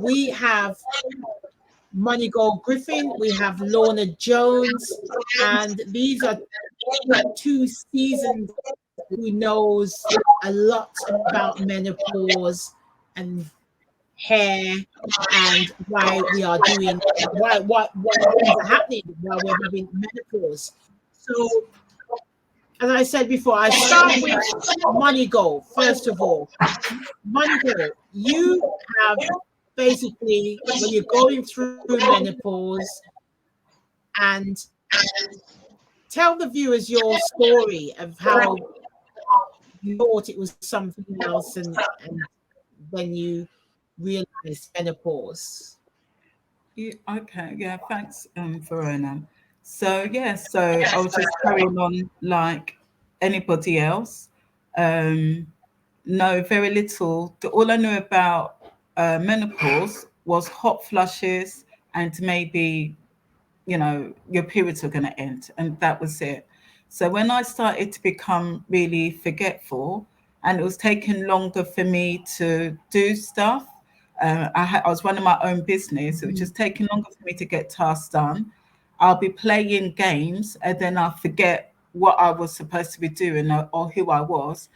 we have Monigho Griffin, we have Lorna Jones, and these are two seasoned who knows a lot about menopause and hair and why we are doing what things are happening while we're having menopause. So as I said before, I start with Monigho first of all. Monigho, you have basically when you're going through menopause, and tell the viewers your story of how you thought it was something else and when you realized menopause. Okay, yeah, thanks, Verona. So yeah, so I was just carrying on like anybody else. Um, no, very little. All I knew about menopause was hot flushes and maybe, your periods were going to end, and that was it. So when I started to become really forgetful, and it was taking longer for me to do stuff, I was running my own business. It was just taking longer for me to get tasks done. I'll be playing games, and then I'll forget what I was supposed to be doing, or who I was.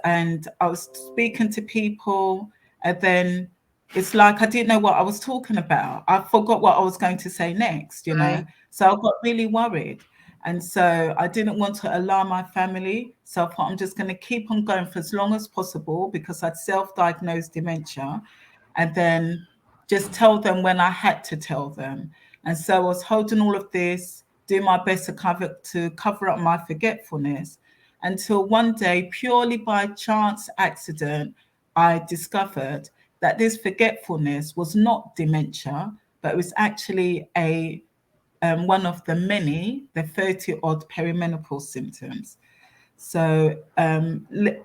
And I was speaking to people, and then it's like I didn't know what I was talking about. I forgot what I was going to say next. Right. So I got really worried. And so I didn't want to alarm my family. So I thought I'm just going to keep on going for as long as possible because I'd self-diagnosed dementia, and then just tell them when I had to tell them. And so I was holding all of this, doing my best to cover up my forgetfulness, until one day, purely by chance accident, I discovered that this forgetfulness was not dementia, but it was actually a one of the 30 odd perimenopause symptoms. So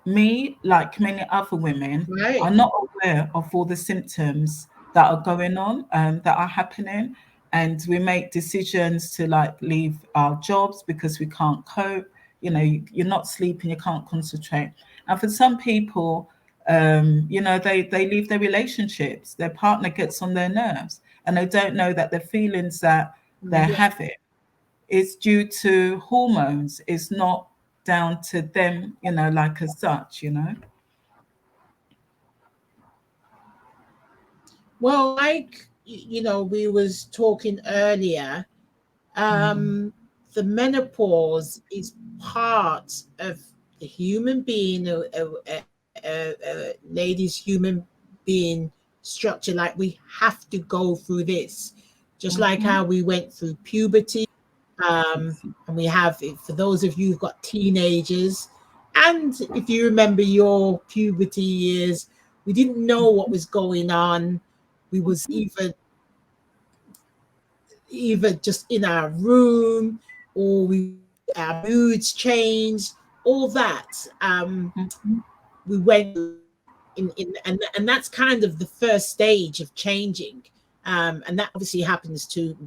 me, like many other women, are Right. not aware of all the symptoms that are going on, that are happening. And we make decisions to like leave our jobs because we can't cope. You're not sleeping, you can't concentrate. And for some people, they leave their relationships, their partner gets on their nerves, and they don't know that the feelings that they're Yeah. having is due to hormones. It's not down to them, like as such. Well, like we was talking earlier, Mm. the menopause is part of the human being, a lady's human being structure. Like we have to go through this, just like Mm-hmm. how we went through puberty. And we have, for those of you who've got teenagers, and if you remember your puberty years, we didn't know what was going on. We was either just in our room, or our moods changed, all that. Mm-hmm. We went and that's kind of the first stage of changing. And that obviously happens to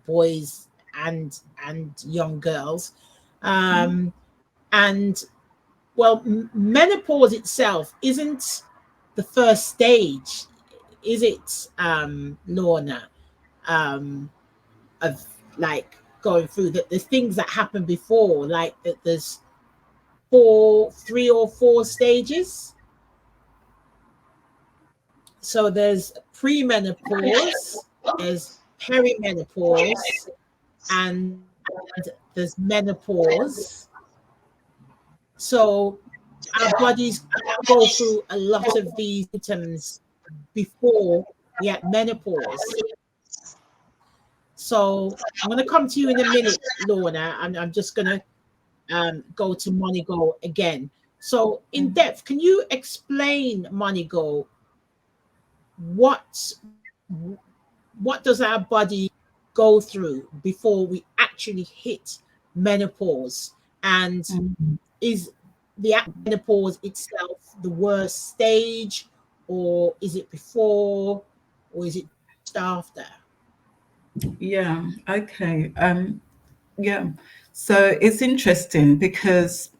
boys and young girls. um and well, menopause itself isn't the first stage, is it, Lorna? um of like going through the things that happen before, like that there's 3 or 4 stages. So there's premenopause, there's perimenopause, and there's menopause. So our bodies go through a lot of these symptoms before we get menopause. So I'm going to come to you in a minute, Lorna. I'm just going to go to Monigho again. So in Mm-hmm. depth, can you explain, Monigho, what what does our body go through before we actually hit menopause? And Mm-hmm. is the menopause itself the worst stage, or is it before, or is it just after? Yeah. Okay. Yeah. So it's interesting because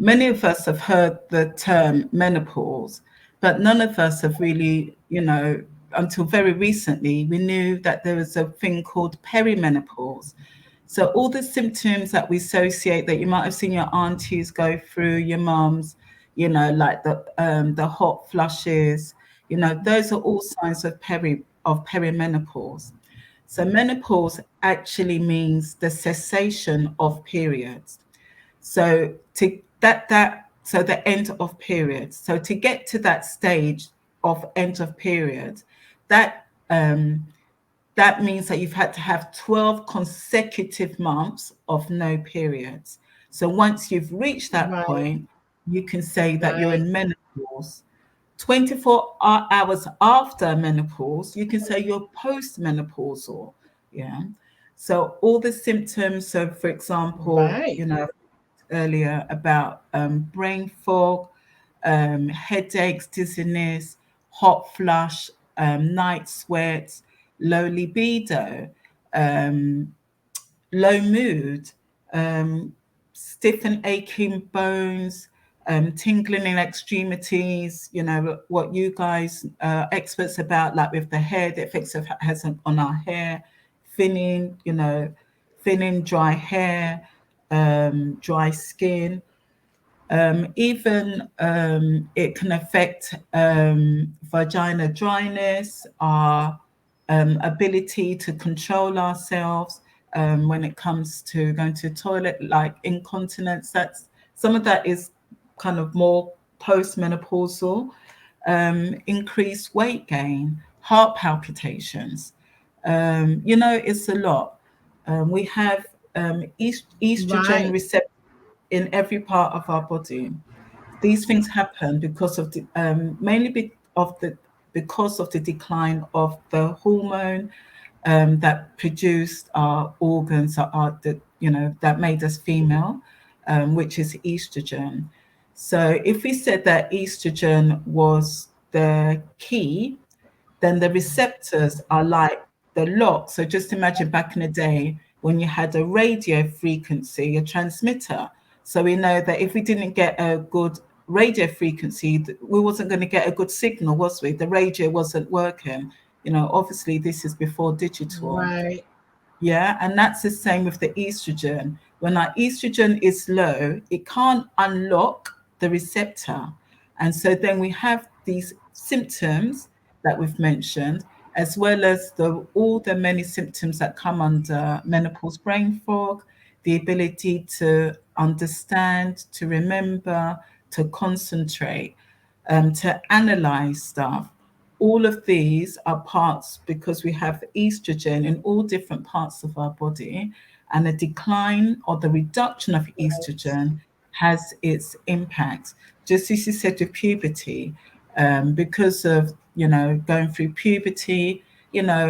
many of us have heard the term menopause, but none of us have really, until very recently, we knew that there was a thing called perimenopause. So all the symptoms that we associate, that you might have seen your aunties go through, your mums, like the hot flushes, those are all signs of perimenopause. So menopause actually means the cessation of periods. So to so the end of periods. So to get to that stage of end of period, that that means that you've had to have 12 consecutive months of no periods. So once you've reached that Right. point, you can say that you're Right. in menopause. 24 hours after menopause, you can say you're postmenopausal. Yeah. So all the symptoms. So, for example, Right. earlier about brain fog, headaches, dizziness, hot flush, night sweats, low libido, um, low mood, um, stiff and aching bones, tingling in extremities, what you guys experts about, like with the hair, the effects it has on our hair, thinning, thinning, dry hair, dry skin. Even it can affect vagina dryness, our ability to control ourselves when it comes to going to the toilet, like incontinence. That's some of that is kind of more postmenopausal. Increased weight gain, heart palpitations. It's a lot. We have estrogen Right. receptors in every part of our body. These things happen because of the mainly because of the decline of the hormone that produced our organs, that made us female, which is estrogen. So if we said that estrogen was the key, then the receptors are like the lock. So just imagine back in the day when you had a radio frequency, a transmitter. So we know that if we didn't get a good radio frequency, we wasn't going to get a good signal, was we? The radio wasn't working. Obviously this is before digital. Right. Yeah, and that's the same with the estrogen. When our estrogen is low, it can't unlock the receptor. And so then we have these symptoms that we've mentioned, as well as all the many symptoms that come under menopause: brain fog, the ability to understand, to remember, to concentrate, to analyze stuff. All of these are parts because we have estrogen in all different parts of our body, and a decline or the reduction of estrogen has its impact. Just as you said with puberty, because of going through puberty,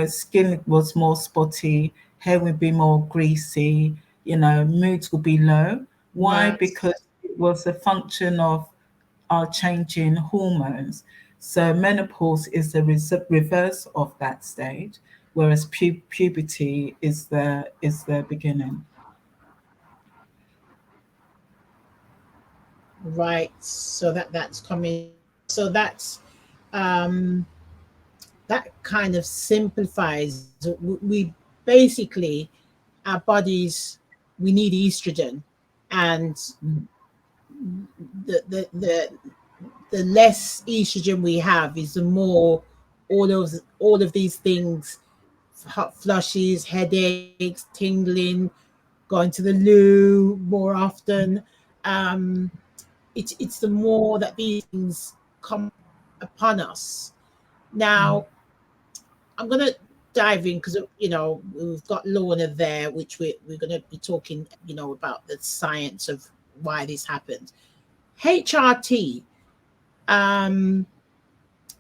skin was more spotty, hair would be more greasy, moods would be low. Why? Right. Because it was a function of our changing hormones. So menopause is the reverse of that stage, whereas puberty is the beginning. Right. So that's coming. So um that kind of simplifies. We basically, our bodies, we need estrogen, and Mm, the the less estrogen we have is the more all of these things, hot flushes, headaches, tingling, going to the loo more often. um it's the more that these things come upon us. mm, Now I'm gonna dive in because we've got Lorna there, which we're gonna be talking about the science of why this happens. HRT. um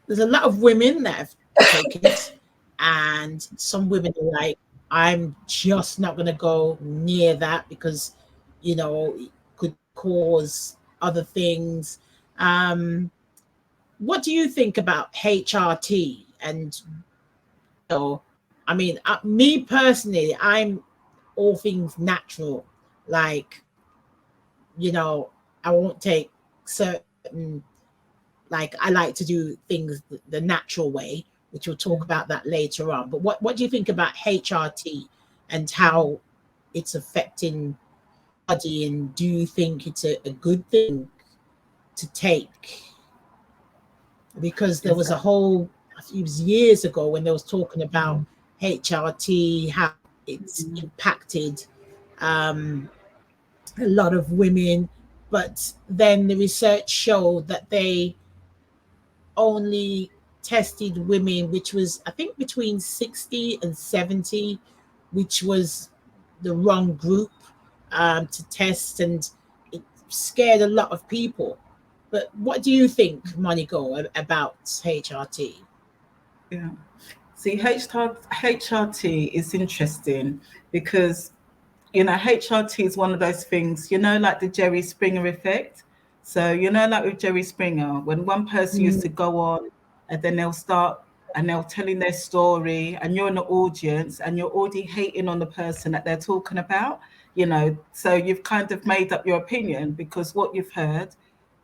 there's a lot of women that have taken it, and some women are like, I'm just not going to go near that because it could cause other things. um what do you think about HRT? And I mean, me personally, I'm all things natural. Like, you know I won't take certain, like, I like to do things the natural way, which we'll Yeah. talk about that later on. But what do you think about HRT and how it's affecting body? And do you think it's a good thing to take? Because there Yes. was a whole, it was years ago when they was talking about HRT, how it's impacted um, a lot of women, but then the research showed that they only tested women, which was I think between 60 and 70, which was the wrong group to test, and it scared a lot of people. But what do you think, Monigho, about HRT? Yeah. See, HRT is interesting because HRT is one of those things, like the Jerry Springer effect. So, like with Jerry Springer, when one person used Mm, to go on and then they'll start and they're telling their story, and you're in the audience and you're already hating on the person that they're talking about, so you've kind of made up your opinion because what you've heard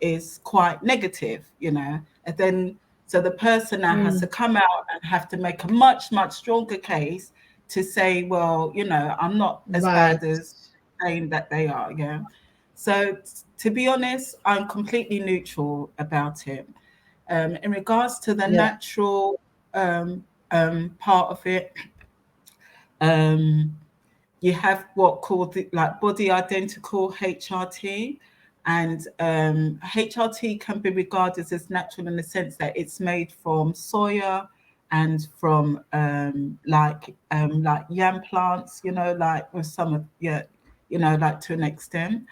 is quite negative, and then so the person now has to mm, come out and have to make a much, much stronger case to say, well, I'm not as right. bad as saying that they are. Yeah. So to be honest, I'm completely neutral about it. In regards to the Yeah. natural part of it, um, you have what called like body identical HRT, and HRT can be regarded as natural in the sense that it's made from soya and from like yam plants, like with some of yeah, like to an extent.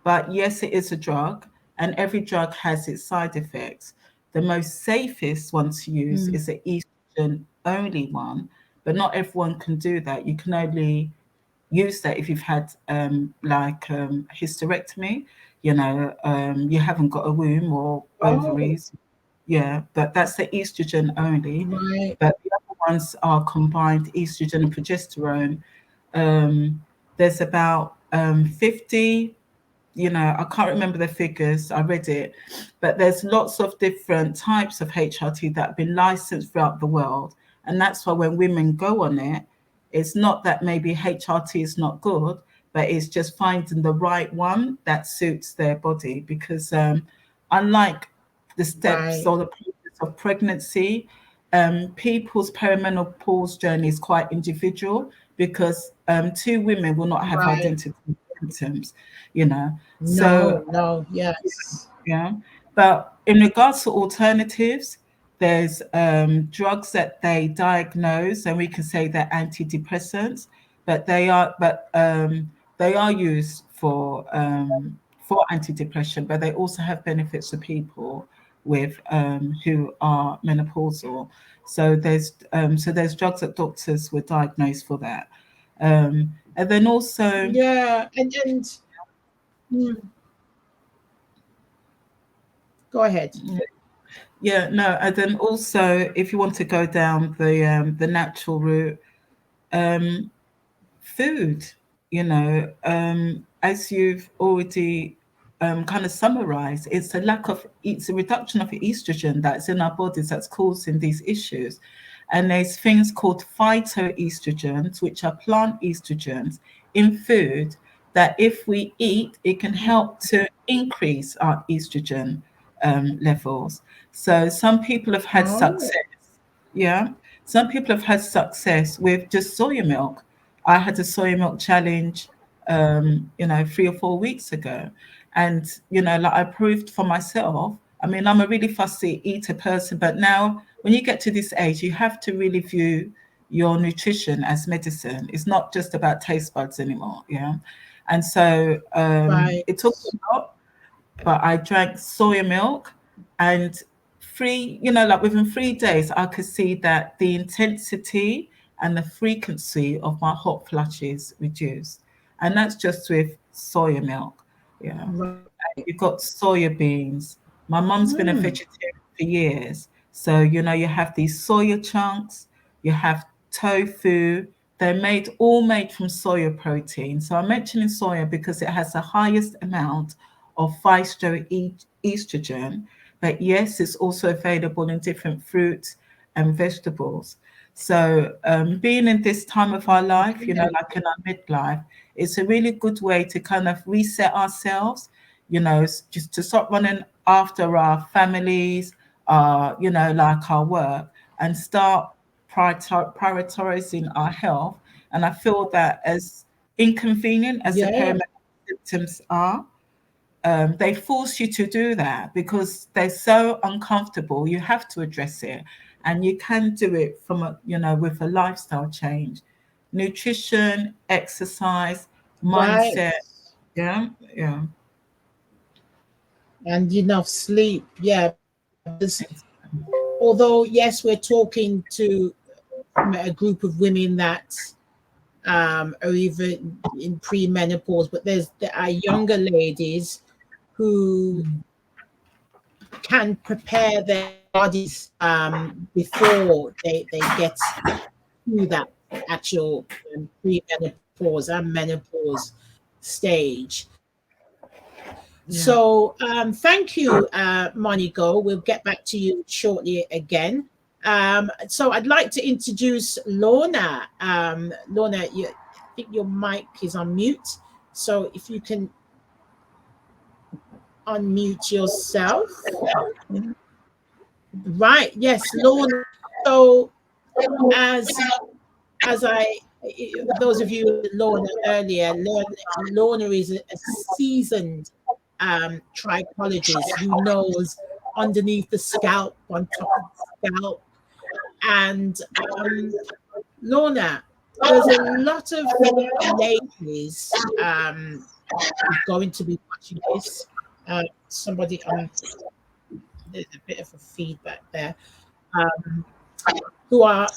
But yes, it is a drug, and every drug has its side effects. The most safest one to use Mm, is the estrogen only one, but not everyone can do that. You can only use that if you've had hysterectomy, you haven't got a womb or oh, ovaries. Yeah, but that's the estrogen only. right. But the other ones are combined estrogen and progesterone. Um, there's about 50, I can't remember the figures, I read it, but there's lots of different types of HRT that have been licensed throughout the world. And that's why when women go on it, it's not that maybe HRT is not good, but it's just finding the right one that suits their body. Because unlike the steps Right. or the process of pregnancy, people's perimenopause journey is quite individual because two women will not have Right. identical symptoms, you know. So No, no, yes. yeah, but in regards to alternatives, there's drugs that they diagnose, and we can say they're antidepressants, but they are used for antidepression, but they also have benefits for people with who are menopausal. So there's drugs that doctors would diagnose for that, and then also. Yeah, and mm, go ahead. Yeah, no, and then also if you want to go down the natural route, um, food, as you've already kind of summarized, it's a reduction of estrogen that's in our bodies that's causing these issues. And there's things called phytoestrogens, which are plant estrogens in food that if we eat, it can help to increase our estrogen levels. So some people have had Oh, success. Yeah. Some people have had success with just soya milk. I had a soya milk challenge, 3 or 4 weeks ago. And, like I proved for myself, I mean, I'm a really fussy eater person, but now when you get to this age, you have to really view your nutrition as medicine. It's not just about taste buds anymore. Yeah. And so right. it took a lot, but I drank soya milk, and like within 3 days, I could see that the intensity and the frequency of my hot flushes reduced. And that's just with soya milk. Yeah. Right. You've got soya beans. My mum's been a Mm, vegetarian for years. So, you have these soya chunks, you have tofu. They're all made from soya protein. So I'm mentioning soya because it has the highest amount of phytoestrogen. But yes, it's also available in different fruits and vegetables. So being in this time of our life, you know, like in our midlife, it's a really good way to kind of reset ourselves, you know, just to stop running after our families, you know, like our work, and start prioritizing our health. And I feel that as inconvenient as the Yeah. perimenopause symptoms are, they force you to do that because they're so uncomfortable. You have to address it, and you can do it from a, you know, with a lifestyle change, nutrition, exercise, Right. mindset. Yeah, yeah. And enough sleep. Yeah. Because although, yes, we're talking to a group of women that are even in premenopause, but there are younger ladies who can prepare their bodies before they get to that actual premenopause and menopause stage. Yeah. So thank you, Monigho. We'll get back to you shortly again. So I'd like to introduce Lorna. Lorna, I think your mic is on mute. So if you can unmute yourself. Right. Yes, Lorna. So as I, those of you who Lorna earlier, Lorna is a seasoned trichologist who knows underneath the scalp, on top of the scalp. And Lorna, there's a lot of ladies who's going to be watching this. Somebody, there's a bit of a feedback there, um, who are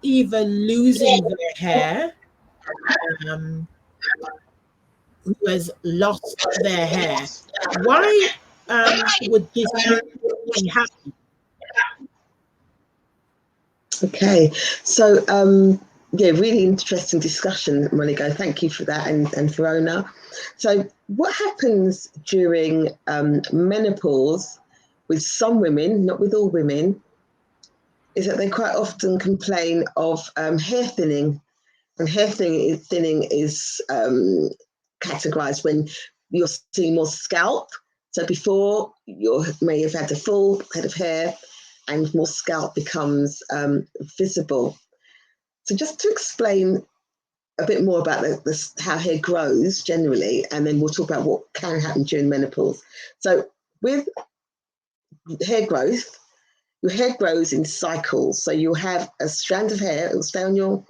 either losing their hair, um, who has lost their hair. Why would this be happening? Okay, so yeah, really interesting discussion, Monigho. Thank you for that, and Verona. So, what happens during menopause with some women, not with all women, is that they quite often complain of hair thinning, and hair thinning is categorized when you're seeing more scalp. So before you may have had a full head of hair, and more scalp becomes visible. So just to explain a bit more about how hair grows generally, and then we'll talk about what can happen during menopause. So with hair growth, your hair grows in cycles. So you'll have a strand of hair, it will stay on your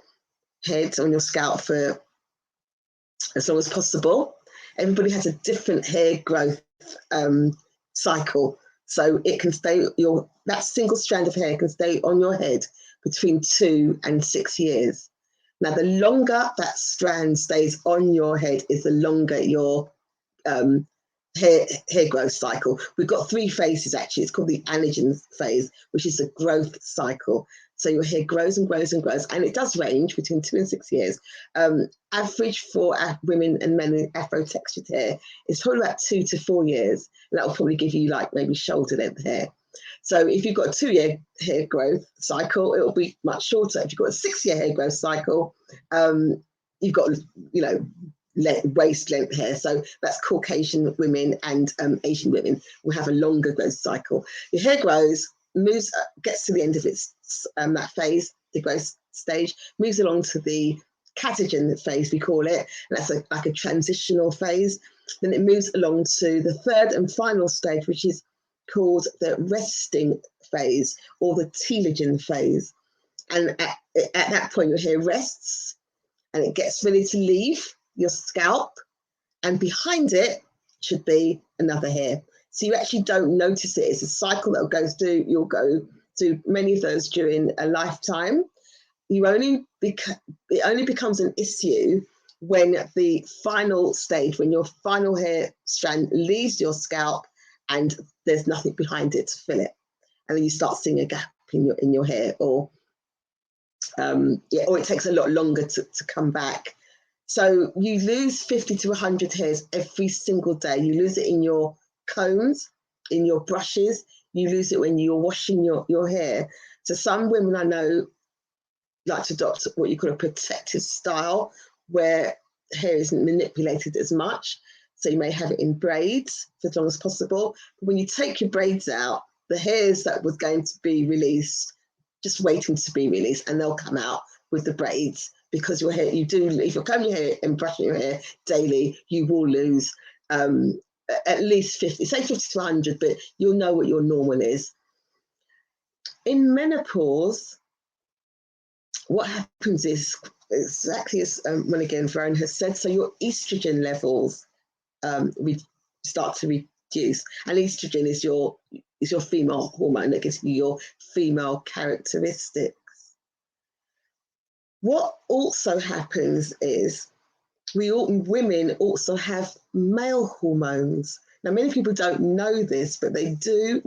head, on your scalp for as long as possible. Everybody has a different hair growth cycle. So it can stay, that single strand of hair can stay on your head between 2 and 6 years. Now, the longer that strand stays on your head is the longer your hair growth cycle. We've got 3 phases actually. It's called the anagen phase, which is the growth cycle. So your hair grows and grows and grows, and it does range between 2 and 6 years. Average for women and men with Afro textured hair is probably about 2 to 4 years. And that will probably give you like maybe shoulder length hair. So if you've got a 2-year hair growth cycle, it will be much shorter. If you've got a 6-year hair growth cycle, you've got, waist length hair. So that's Caucasian women and Asian women will have a longer growth cycle. Your hair grows, moves, gets to the end of its that phase, the growth stage, moves along to the catagen phase, we call it, and that's like a transitional phase. Then it moves along to the 3rd and final stage, which is called the resting phase or the telogen phase. And at that point, your hair rests and it gets ready to leave your scalp, and behind it should be another hair. So you actually don't notice it. It's a cycle that goes through. You'll go through many of those during a lifetime. It only becomes an issue when the final stage, when your final hair strand leaves your scalp and there's nothing behind it to fill it, and then you start seeing a gap in your hair, or it takes a lot longer to come back. So you lose 50 to 100 hairs every single day. You lose it in your combs, in your brushes, you lose it when you're washing your hair. So some women I know like to adopt what you call a protective style, where hair isn't manipulated as much. So you may have it in braids for as long as possible. But when you take your braids out, the hairs that was going to be released, just waiting to be released, and they'll come out with the braids, because your hair, if you're combing your hair and brushing your hair daily, you will lose at least 50, say 50 to 100, but you'll know what your normal is. In menopause, what happens is exactly as Verona has said, so your estrogen levels we start to reduce, and estrogen is your female hormone that gives you your female characteristics. What also happens is women also have male hormones. Now, many people don't know this, but they do.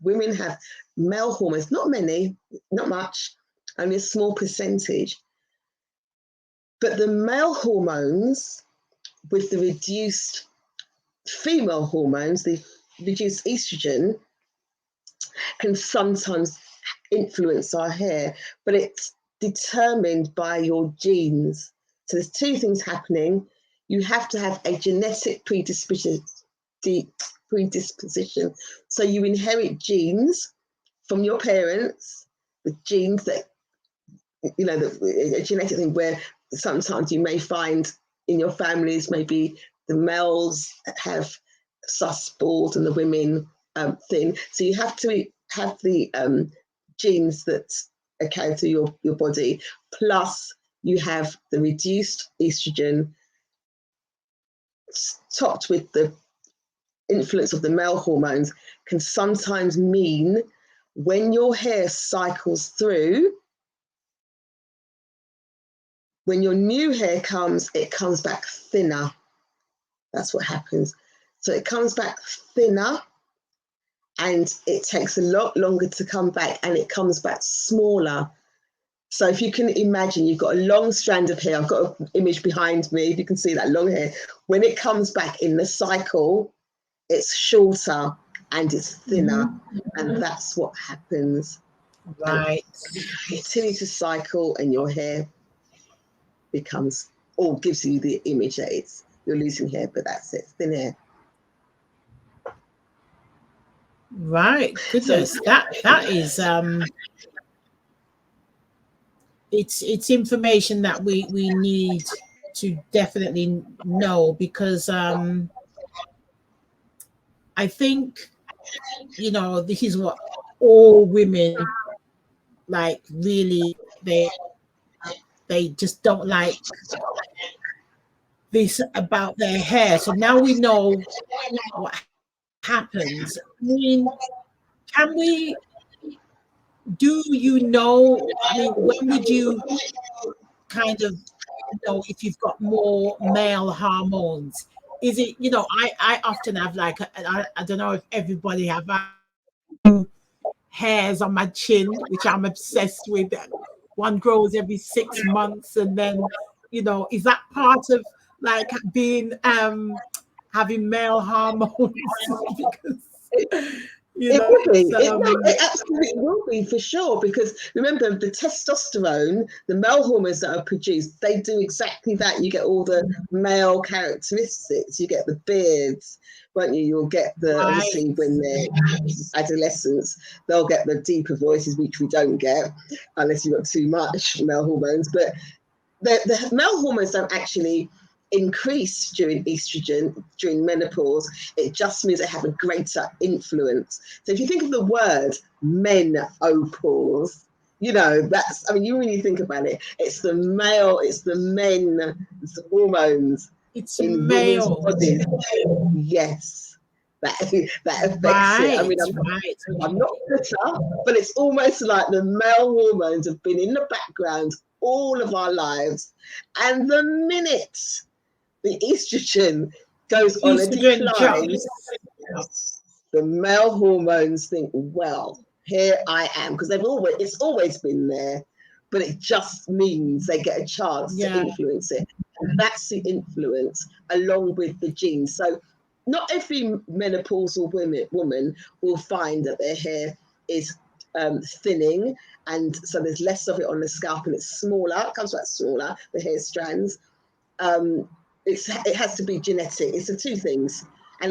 Women have male hormones, not many, not much, only a small percentage. But the male hormones with the reduced female hormones, the reduced estrogen, can sometimes influence our hair, but it's determined by your genes. So there's two things happening. You have to have a genetic predisposition. So you inherit genes from your parents, the genes that, a genetic thing where sometimes you may find in your families, maybe the males have sus balls and the women thin. So you have to have the genes that are carried through your body, plus you have the reduced estrogen topped with the influence of the male hormones, can sometimes mean when your hair cycles through, when your new hair comes, it comes back thinner. That's what happens. So it comes back thinner, and it takes a lot longer to come back, and it comes back smaller. So if you can imagine, you've got a long strand of hair. I've got an image behind me. If you can see that long hair, when it comes back in the cycle, it's shorter and it's thinner. Mm-hmm. And that's what happens. Right. And you continue to cycle, and your hair becomes, or gives you the image that you're losing hair, but that's it, thin hair. Right. Goodness, so, that is it's information that we need to definitely know, because I think, this is what all women like, really, they just don't like this about their hair. So now we know what happens. I mean, when would you kind of know if you've got more male hormones? Is it, I often have like, I don't know if everybody have hairs on my chin, which I'm obsessed with. One grows every 6 months, and then, is that part of like being having male hormones? Because it will be. It absolutely will be, for sure, because remember, the testosterone, the male hormones that are produced, they do exactly that. You get all the male characteristics. You get the beards, won't you? You'll get the, right. Obviously, when they're adolescents, they'll get the deeper voices, which we don't get unless you've got too much male hormones. But the male hormones don't actually increase during menopause. It just means they have a greater influence. So if you think of the word menopause, that's, you really think about it. It's the male, it's the men, it's the hormones. It's in male. Bodies. Yes. That affects right, it. I'm not bitter, but it's almost like the male hormones have been in the background all of our lives. And the minute the estrogen goes on a decline, the male hormones think, well, here I am, because it's always been there, but it just means they get a chance to influence it. And that's the influence, along with the genes. So not every menopausal woman will find that their hair is thinning, and so there's less of it on the scalp and it's smaller. It comes back smaller, the hair strands. It has to be genetic. It's the two things, and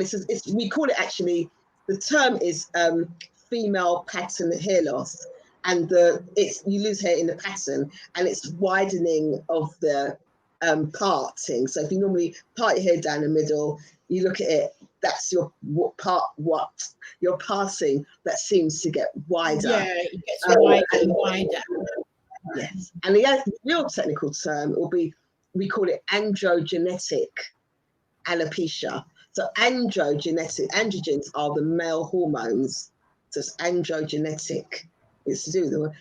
we call it, actually, the term is female pattern hair loss, and you lose hair in the pattern, and it's widening of the parting. So if you normally part your hair down the middle, you look at it, that's your what you're passing, that seems to get wider. Yeah, it gets wider and wider. Yes, and the real technical term will be, we call it androgenetic alopecia. So androgens are the male hormones. So it's androgenetic. It's to do with the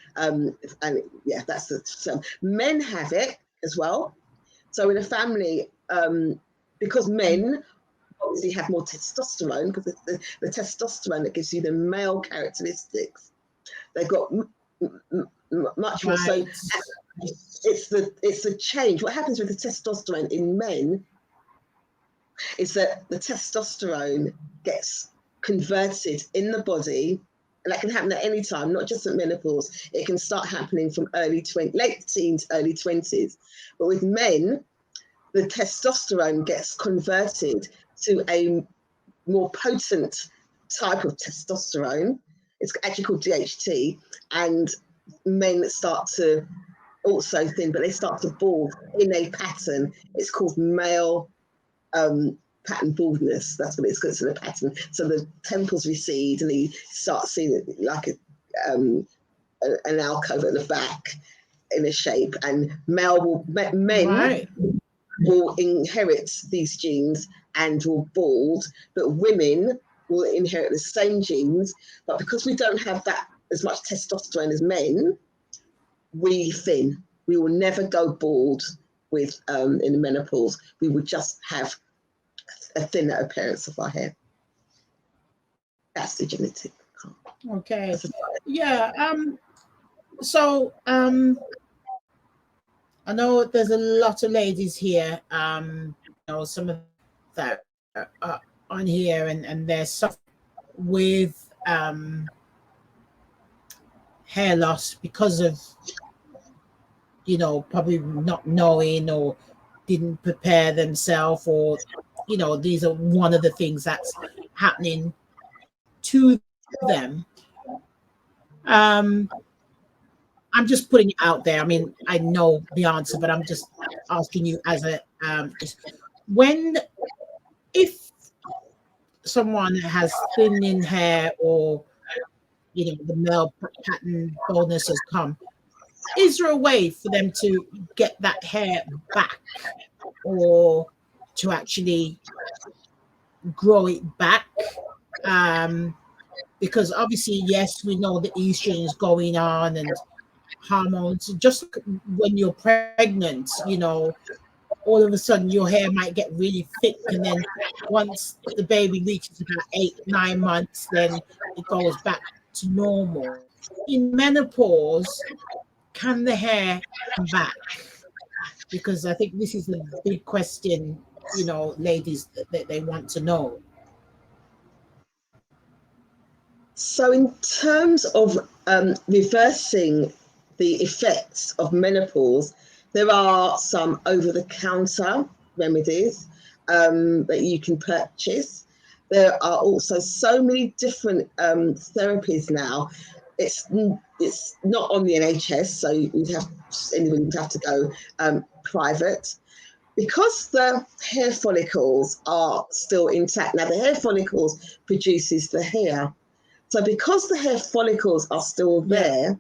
and yeah, that's the term. Men have it as well. So in a family, because men obviously have more testosterone, because the testosterone that gives you the male characteristics, they've got much more. So it's the change. What happens with the testosterone in men is that the testosterone gets converted in the body, and that can happen at any time, not just at menopause. It can start happening from late teens, early 20s. But with men, the testosterone gets converted to a more potent type of testosterone. It's actually called DHT, and men start to also thin, but they start to bald in a pattern. It's called male pattern baldness. That's what it's called, to the pattern. So the temples recede, and you start seeing it like an alcove at the back in a shape. And men will inherit these genes and will bald, but women will inherit the same genes. But because we don't have that as much testosterone as men, we thin. We will never go bald in the menopause. We would just have a thinner appearance of our hair. That's the genetic. Okay. Yeah. So I know there's a lot of ladies here. Some of that are on here, and they're suffering with hair loss because of, probably not knowing or didn't prepare themselves, or these are one of the things that's happening to them. I'm just putting it out there. I mean, I know the answer, but I'm just asking you as a if someone has thinning hair, or the male pattern baldness has come, is there a way for them to get that hair back, or to actually grow it back? Because obviously, yes, we know the estrogen is going on and hormones. Just when you're pregnant, all of a sudden your hair might get really thick, and then once the baby reaches about 8-9 months, then it goes back to normal. In menopause, can the hair come back? Because I think this is the big question, ladies, that they want to know. So in terms of reversing the effects of menopause, there are some over-the-counter remedies that you can purchase. There are also so many different therapies now. It's not on the NHS, so anyone would have to go private. Because the hair follicles are still intact. Now, the hair follicles produces the hair. So because the hair follicles are still there,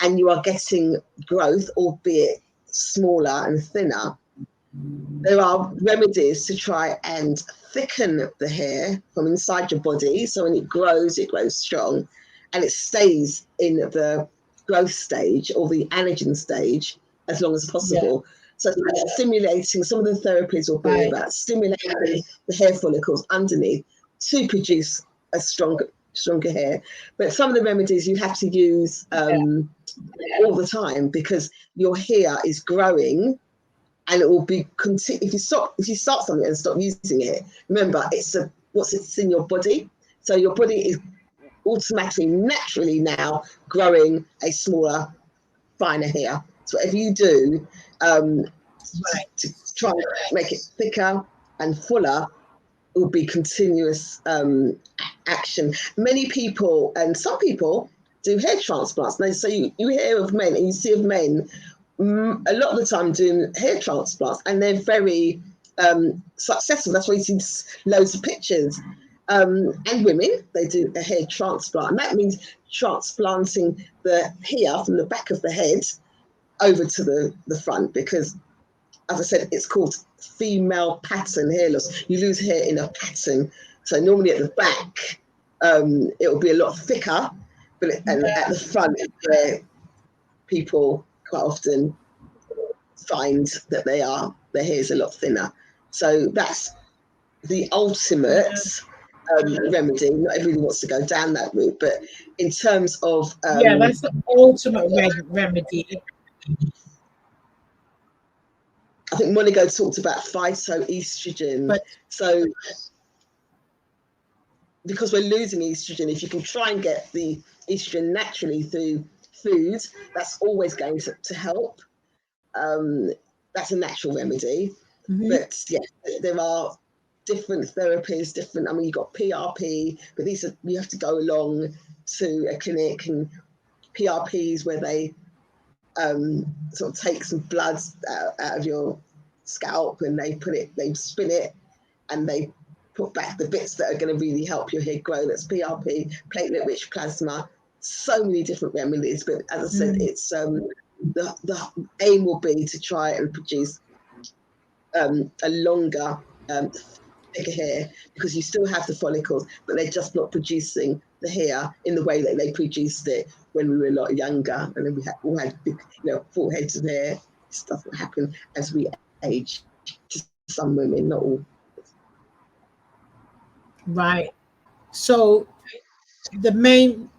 and you are getting growth, albeit smaller and thinner, there are remedies to try and thicken the hair from inside your body. So when it grows strong, and it stays in the growth stage or the anagen stage as long as possible. Yeah. So stimulating, some of the therapies will be about stimulating the hair follicles underneath to produce a stronger hair. But some of the remedies you have to use all the time, because your hair is growing and it will be if you start something and stop using it, remember it's what's in your body. So your body is automatically, naturally now growing a smaller, finer hair. So whatever you do to try and make it thicker and fuller, it will be continuous action. Many people, and some people, do hair transplants. Now, so you hear of men and you see of men a lot of the time doing hair transplants, and they're very successful. That's why you see loads of pictures. And women, they do a hair transplant, and that means transplanting the hair from the back of the head over to the front, because, as I said, it's called female pattern hair loss. You lose hair in a pattern. So normally at the back, it will be a lot thicker, but and at the front, where people quite often find that their hair is a lot thinner. So that's the ultimate remedy. Not everybody wants to go down that route, but in terms of that's the ultimate remedy. I think Monigho talked about phytoestrogen. But so because we're losing estrogen, if you can try and get the estrogen naturally through food, that's always going to help. That's a natural remedy. But yeah, there are different therapies, I mean, you've got PRP, but you have to go along to a clinic, and PRPs where they sort of take some blood out of your scalp, and they spin it, and they put back the bits that are going to really help your hair grow. That's PRP, platelet-rich plasma, so many different remedies. But as I said, it's the aim will be to try and produce a longer, thicker hair, because you still have the follicles, but they're just not producing the hair in the way that they produced it when we were a lot younger, and then we all had big, full heads of hair. Stuff that happen as we age. To some women, not all. Right. So the main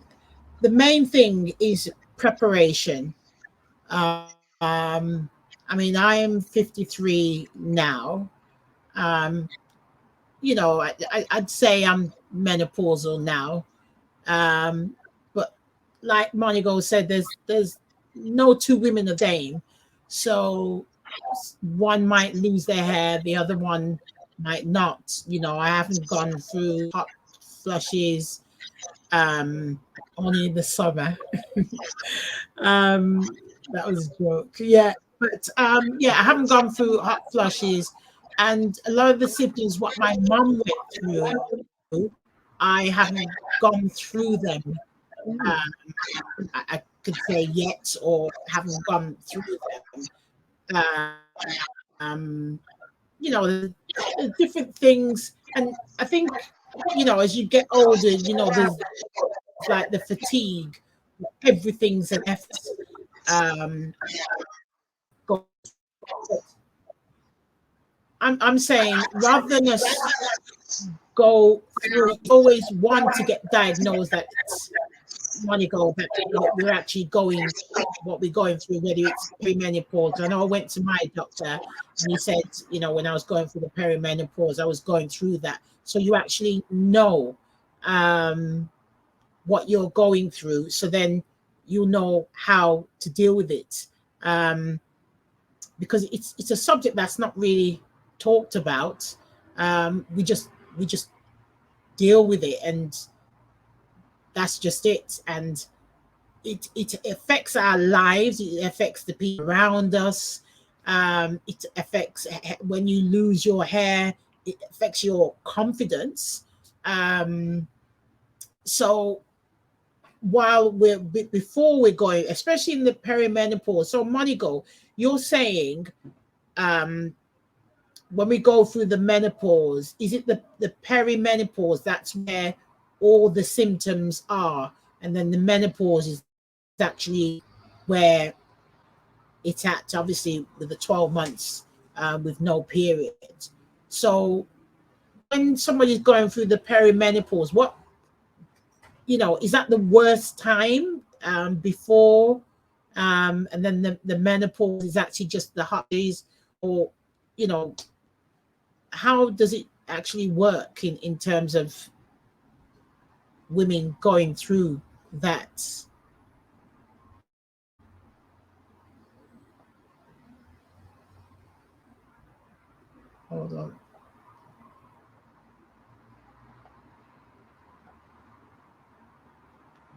thing is preparation. I mean, I am 53 now. I'd say I'm menopausal now. But like Monigho said, there's no two women the same. So one might lose their hair, the other one might not. I haven't gone through hot flushes only in the summer. That was a joke. Yeah. But I haven't gone through hot flushes, and a lot of the symptoms what my mum went through, I haven't gone through them. I could say yet, or haven't gone through them. The different things, and I think as you get older, there's like the fatigue. Everything's an effort. I'm saying, rather than us go through, always want to get diagnosed that it's Monigho, that we're actually going what we're going through, whether it's perimenopause. I know I went to my doctor and he said, when I was going through the perimenopause, I was going through that. So you actually know what you're going through, so then you know how to deal with it, because it's a subject that's not really talked about. We just deal with it, and that's just it. And it affects our lives, it affects the people around us, it affects when you lose your hair, it affects your confidence. So before we're going, especially in the perimenopause, so Monigho, you're saying when we go through the menopause, is it the perimenopause that's where all the symptoms are, and then the menopause is actually where it's at, obviously with the 12 months with no period? So when somebody's going through the perimenopause, what is that the worst time before and then the menopause is actually just the hot days, or, you know, how does it actually work in terms of women going through that? Hold on.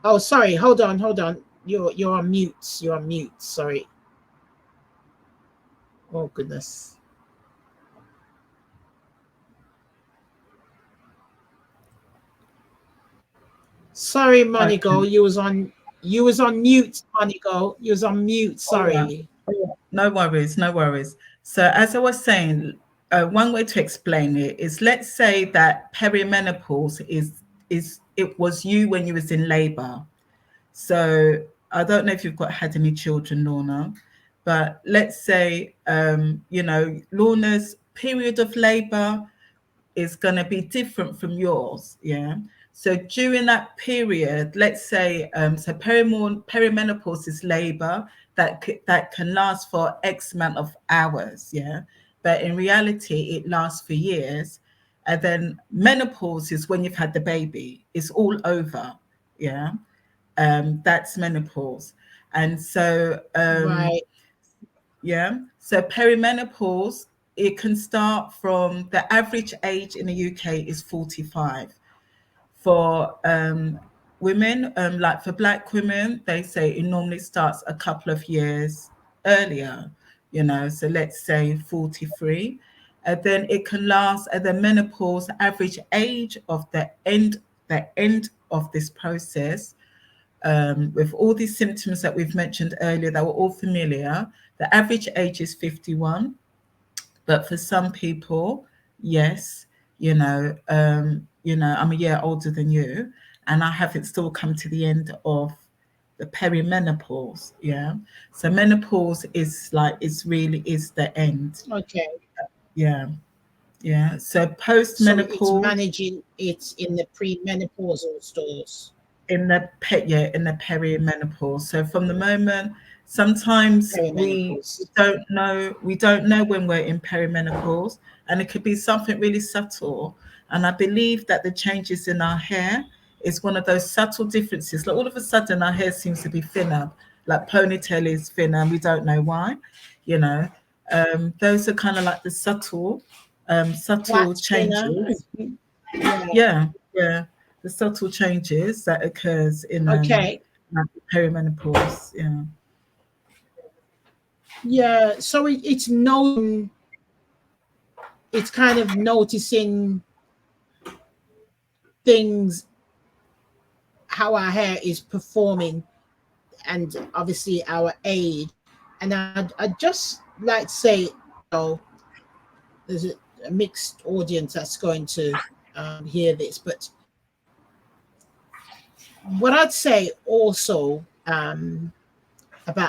Oh, sorry. Hold on. Hold on. You're on mute. You're on mute. Sorry. Oh goodness. Sorry, Monigho. Okay. You was on mute, Monigho. You was on mute. All right. Sorry. No worries, no worries. So as I was saying, one way to explain it is, let's say that perimenopause is it was you when you was in labor. So I don't know if you've had any children, Lorna, but let's say you know, Lorna's period of labor is going to be different from yours. Yeah. So during that period, let's say, so perimenopause is labor that can last for X amount of hours. Yeah. But in reality, it lasts for years. And then menopause is when you've had the baby, it's all over. Yeah. That's menopause. And so, Right. yeah. So perimenopause, it can start from, the average age in the UK is 45. For women, like for Black women, they say it normally starts a couple of years earlier, you know, so let's say 43. And then it can last at the menopause average age of the end of this process, with all these symptoms that we've mentioned earlier that were all familiar. The average age is 51, but for some people, yes, I'm a year older than you, and I haven't still come to the end of the perimenopause. Yeah, so menopause is like, it's really is the end. Okay. Yeah, yeah. So So it's post-menopause, managing it in the premenopausal stores. in the perimenopause. So from the moment, sometimes we Perimenopause. don't know when we're in perimenopause, and it could be something really subtle. And I believe that the changes in our hair is one of those subtle differences. Like all of a sudden our hair seems to be thinner, like ponytail is thinner and we don't know why, you know. Those are kind of like the subtle Flat thinner. changes. Yeah. Yeah, yeah. The subtle changes that occurs in Okay. like perimenopause. Yeah. Yeah. So it's kind of noticing things, how our hair is performing, and obviously our age. And I'd just like to say, there's a mixed audience that's going to hear this, but what I'd say also about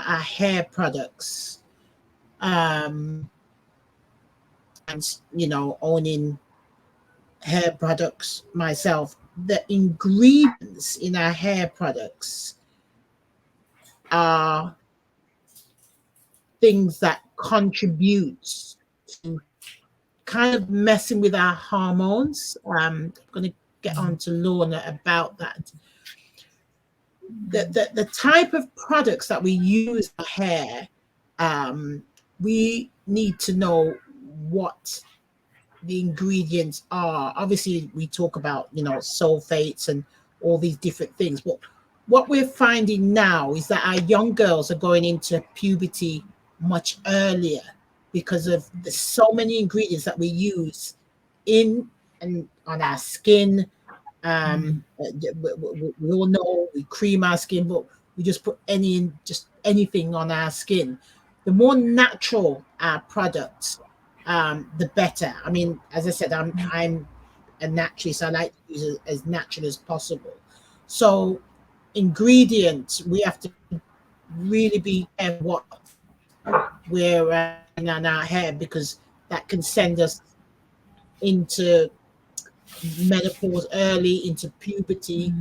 our hair products, um, and owning hair products myself, the ingredients in our hair products are things that contribute to kind of messing with our hormones. I'm going to get on to Lorna about that. The type of products that we use for hair, we need to know what the ingredients are. Obviously, we talk about sulfates and all these different things, but what we're finding now is that our young girls are going into puberty much earlier because of the so many ingredients that we use in and on our skin. We all know we cream our skin, but we just put just anything on our skin. The more natural our products, the better. I mean, as I said, I'm a naturalist, so I like to use it as natural as possible. So ingredients, we have to really be careful what we're adding on our hair, because that can send us into menopause early, into puberty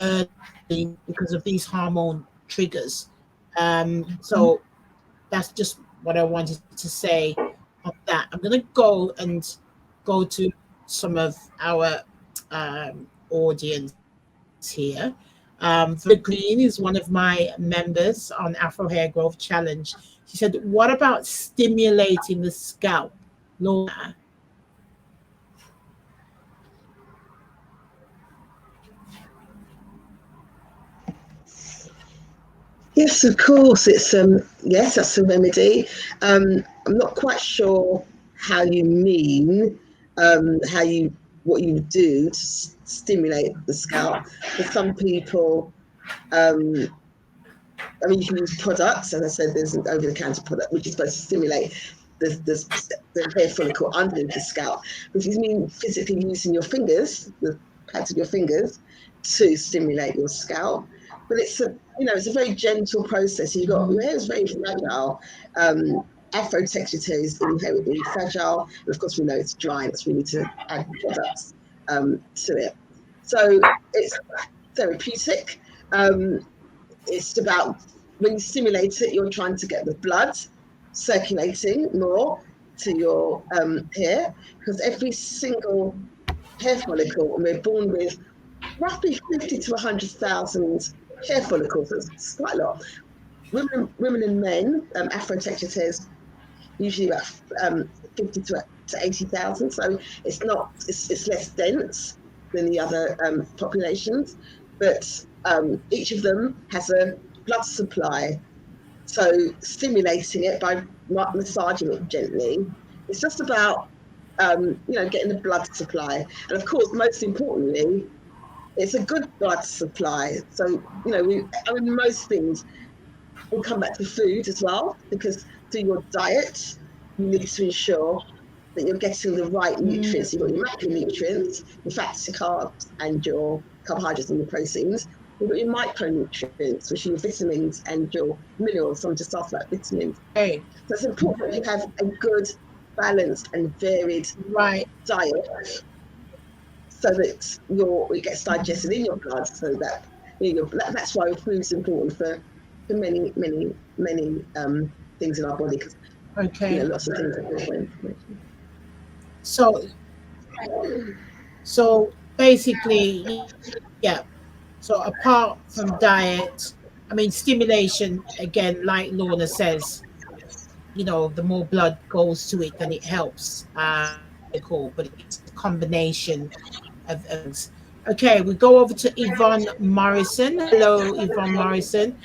early, because of these hormone triggers. So that's just what I wanted to say. of that. I'm going to go to some of our audience here. Verona Green is one of my members on Afro Hair Growth Challenge. She said, "What about stimulating the scalp, Lorna?" Yes, of course. It's yes, that's a remedy. I'm not quite sure how you mean how you what you do to stimulate the scalp. For some people, um, I mean, you can use products. As I said, there's an over-the-counter product which is supposed to stimulate the hair follicle underneath the scalp. But if you mean physically using your fingers, the pads of your fingers, to stimulate your scalp, but it's a very gentle process. Your hair is very fragile. Afro textured hair is inherently fragile, and of course we know it's dry. That's we need to add products to it. So it's therapeutic. It's about when you stimulate it, you're trying to get the blood circulating more to your hair, because every single hair follicle, and we're born with roughly 50 to 100,000 hair follicles. It's quite a lot. Women and men, Afro textured hairs, usually about 50 to 80,000. So it's less dense than the other populations, but each of them has a blood supply. So stimulating it by massaging it gently, it's just about getting the blood supply, and of course, most importantly, it's a good blood supply. So most things will come back to food as well, because through your diet, you need to ensure that you're getting the right nutrients. You've got your macronutrients, your fats, your carbs, and your carbohydrates and your proteins. You've got your micronutrients, which are your vitamins and your minerals. So I'm just talking about vitamins. Hey, So it's important that you have a good, balanced, and varied right. diet, so that it gets digested in your blood. So that that's why food is important for many things in our body, because Okay. lots of things are good for information. So so basically, yeah. So apart from diet, I mean stimulation again, like Lorna says, the more blood goes to it, then it helps. Cool, but it's a combination of things. Okay, we go over to Yvonne Morrison. Hello, Yvonne Morrison.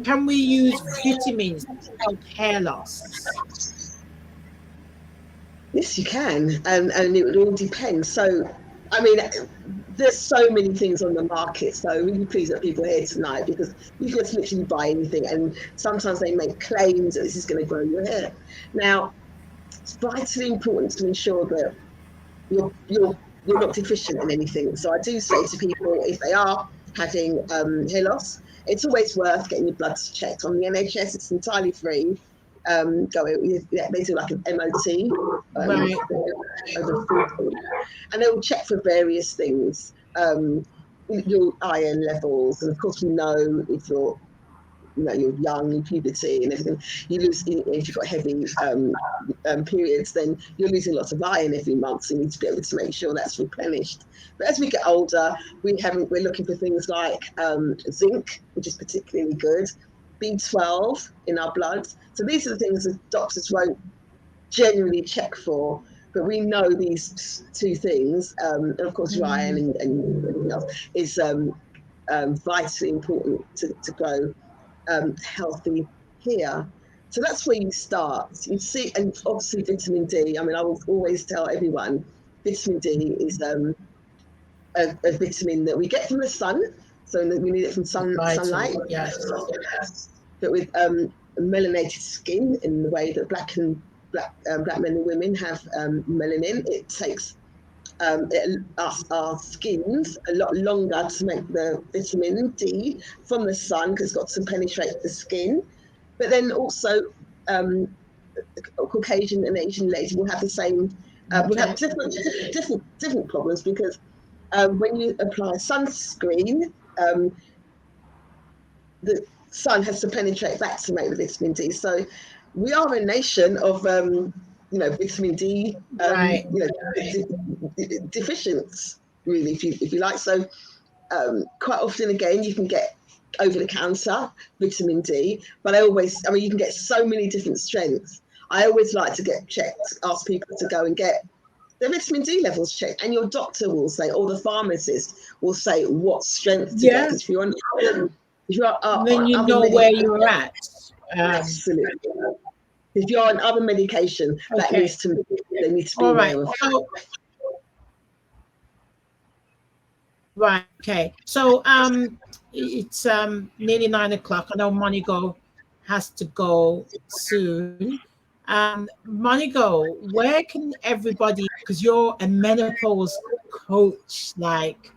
Can we use vitamins to help hair loss? Yes, you can, and it would all depend. So, I mean, there's so many things on the market. So, really pleased that people are here tonight, because you can just literally buy anything, and sometimes they make claims that this is going to grow your hair. Now, it's vitally important to ensure that you're not deficient in anything. So, I do say to people, if they are having hair loss, it's always worth getting your bloods checked on the NHS. It's entirely free. They do like an MOT Right. over 40, and they will check for various things, your iron levels, and of course we know if you're young in puberty and everything, you lose. If you've got heavy periods, then you're losing lots of iron every month, so you need to be able to make sure that's replenished. But as we get older, we're looking for things like zinc, which is particularly good, B12 in our blood. So these are the things that doctors won't generally check for, but we know these two things, and of course iron and everything else is vitally important to grow healthy hair. So that's where you start. You see, and obviously vitamin D. I mean, I will always tell everyone, vitamin D is a vitamin that we get from the sun. So we need it from sunlight. Yes. But with melanated skin, in the way that black men and women have melanin, it takes our skins a lot longer to make the vitamin D from the sun, because it's got to penetrate the skin. But then also Caucasian and Asian ladies will have the same. Will have different problems, because when you apply sunscreen, the sun has to penetrate back to make the vitamin D. So we are a nation of vitamin D, Right. deficient, really, if you like. So quite often, again, you can get over the counter vitamin D, but you can get so many different strengths. I always like to get checked, ask people to go and get their vitamin D levels checked, and your doctor will say, or the pharmacist will say what strength to get. Yeah. Because if you're Then on you other know where medication, you're at. absolutely. If you're on other medication, they Okay. need to be All right. aware of. So right. Okay. So it's nearly 9 o'clock. I know Monigho has to go soon. Monigho, where can everybody? Because you're a menopause coach. Like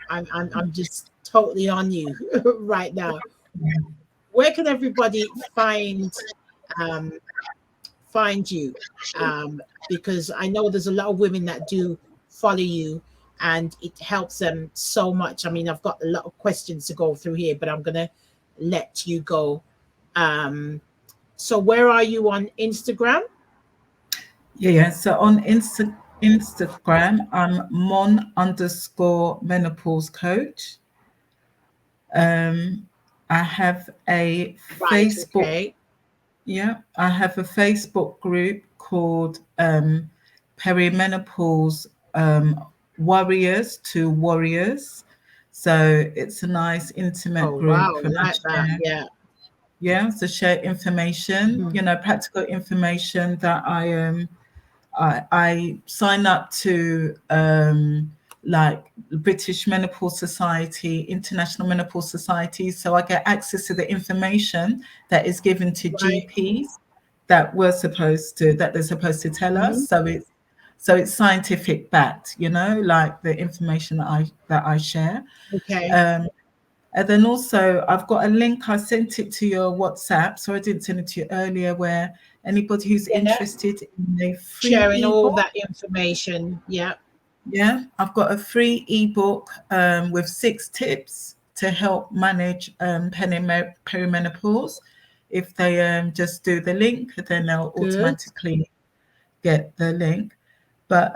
I'm just totally on you right now. Where can everybody um find you? Because I know there's a lot of women that do follow you and it helps them so much. I mean, I've got a lot of questions to go through here, but I'm going to let you go. So, where are you on Instagram? Yeah. So on Instagram, I'm mon_menopause coach. I have a Right. Facebook. Okay. Yeah, I have a Facebook group called Perimenopause Warriors to Warriors. So it's a nice intimate Oh, group wow. and I Like that. share, Yeah. yeah, so share information, Mhm. practical information that I sign up to like British Menopause Society, International Menopause Society, so I get access to the information that is given to Right. GPs that they're supposed to tell us. Mhm. So it's scientific backed, like the information that I share. Okay. Um, and then also, I've got a link. I sent it to your WhatsApp, so I didn't send it to you earlier. Where anybody who's Yeah. interested in a free Sharing all ebook, that information. Yeah. yeah, I've got a free ebook with 6 tips to help manage perimenopause. If they just do the link, then they'll Good. automatically get the link. But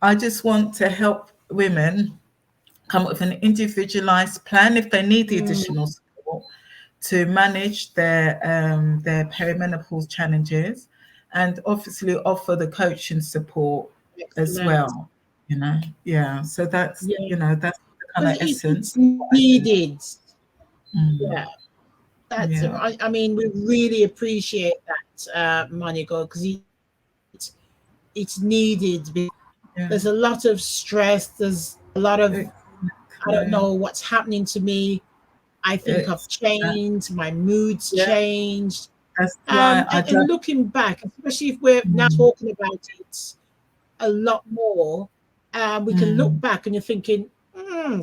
I just want to help women come up with an individualized plan if they need the Mm, additional support to manage their perimenopause challenges, and obviously offer the coaching support as excellent. well. Yeah. So that's Yeah. that's the kind Because of essence it's of what I do. needed. Mm, Yeah. That's it. yeah, I mean, we really appreciate that, Monica, because it's needed. yeah, There's a lot of stress. There's a lot of, I don't exactly. know what's happening to me. I think I've It's changed. My mood's yeah. changed. That's why I And don't. looking back, especially if we're now Mm, talking about it a lot more, we can look mm, back and you're thinking, I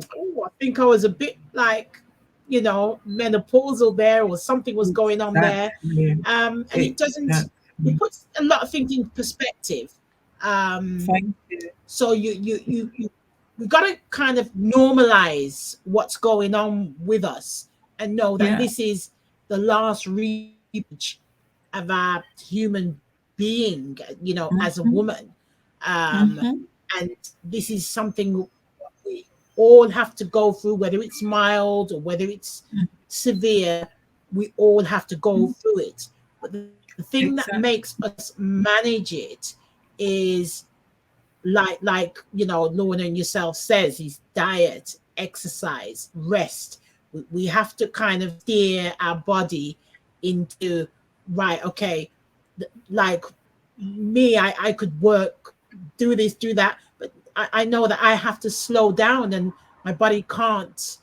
think I was a bit like, menopausal there, or something was going on there. exactly. And it doesn't, it Exactly. puts a lot of things in perspective. Um, Thank you. so we got to kind of normalize what's going on with us and know that Yeah. this is the last reach of our human being, as a Mm-hmm, woman. Um, mm-hmm, and this is something we all have to go through, whether it's mild or whether it's severe, we all have to go mm-hmm. through it. But the thing that Exactly. makes us manage it is Lorna and yourself says, is diet, exercise, rest. We have to kind of steer our body into, right, okay, like me, I could work, do this, do that, but I know that I have to slow down and my body can't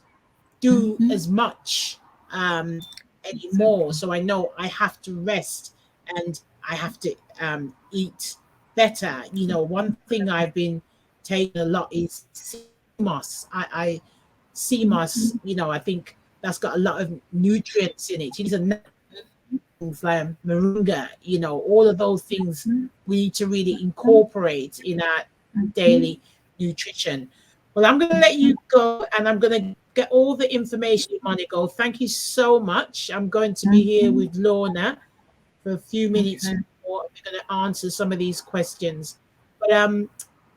do Mm-hmm, as much anymore. exactly. So I know I have to rest and I have to eat better. One thing I've been taking a lot is CMOS. I CMOS, Mm-hmm, I think that's got a lot of nutrients in it. These are things like moringa, all of those things we need to really incorporate in our mm-hmm, daily nutrition. Well, I'm going to let you go and I'm going to get all the information you want to go. Thank you so much. I'm going to be here mm-hmm. with Lorna for a few minutes Okay. we're going to answer some of these questions. But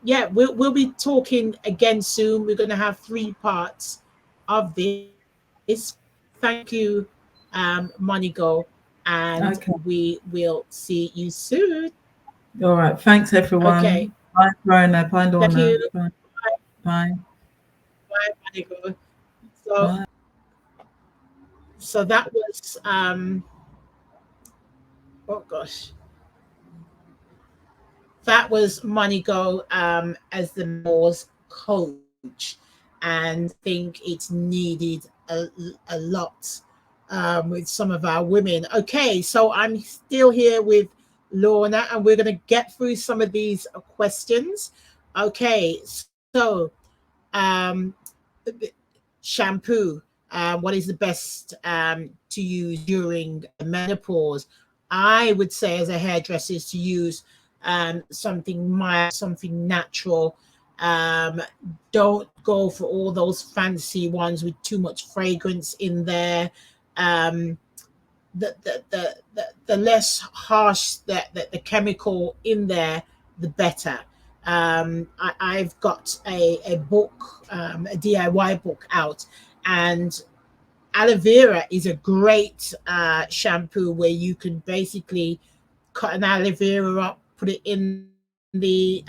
yeah, we'll be talking again soon. We're going to have 3 parts of this. Thank you, Monigho, and Okay. we will see you soon. All right. Thanks, Okay, everyone. Bye, Verona. Bye, thank Lorna. you. Bye. Bye, Bye. bye, Monigho. So Bye. so that was oh gosh, that was Monigho as the menopause coach, and think it's needed a lot with some of our women. Okay, so I'm still here with Lorna, and we're going to get through some of these questions. Okay, so um, shampoo. What is the best to use during menopause? I would say, as a hairdresser, is to use something mild, something natural. Um, don't go for all those fancy ones with too much fragrance in there. Um, the less harsh the chemical in there, the better. I've got a book, a DIY book out, and aloe vera is a great shampoo where you can basically cut an aloe vera up, put it in the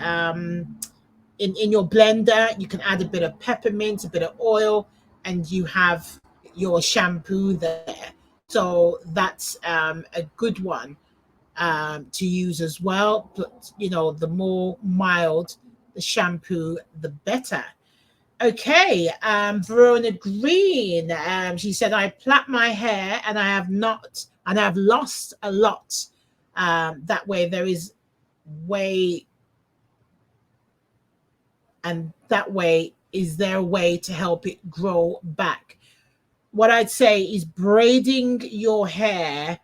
in your blender. You can add a bit of peppermint, a bit of oil, and you have your shampoo there. So that's a good one to use as well. But the more mild the shampoo, the better. Okay, Verona Green. She said, "I plait my hair and I have not, and I've lost a lot. That way, there is way, and that way, is there a way to help it grow back?" What I'd say is braiding your hair,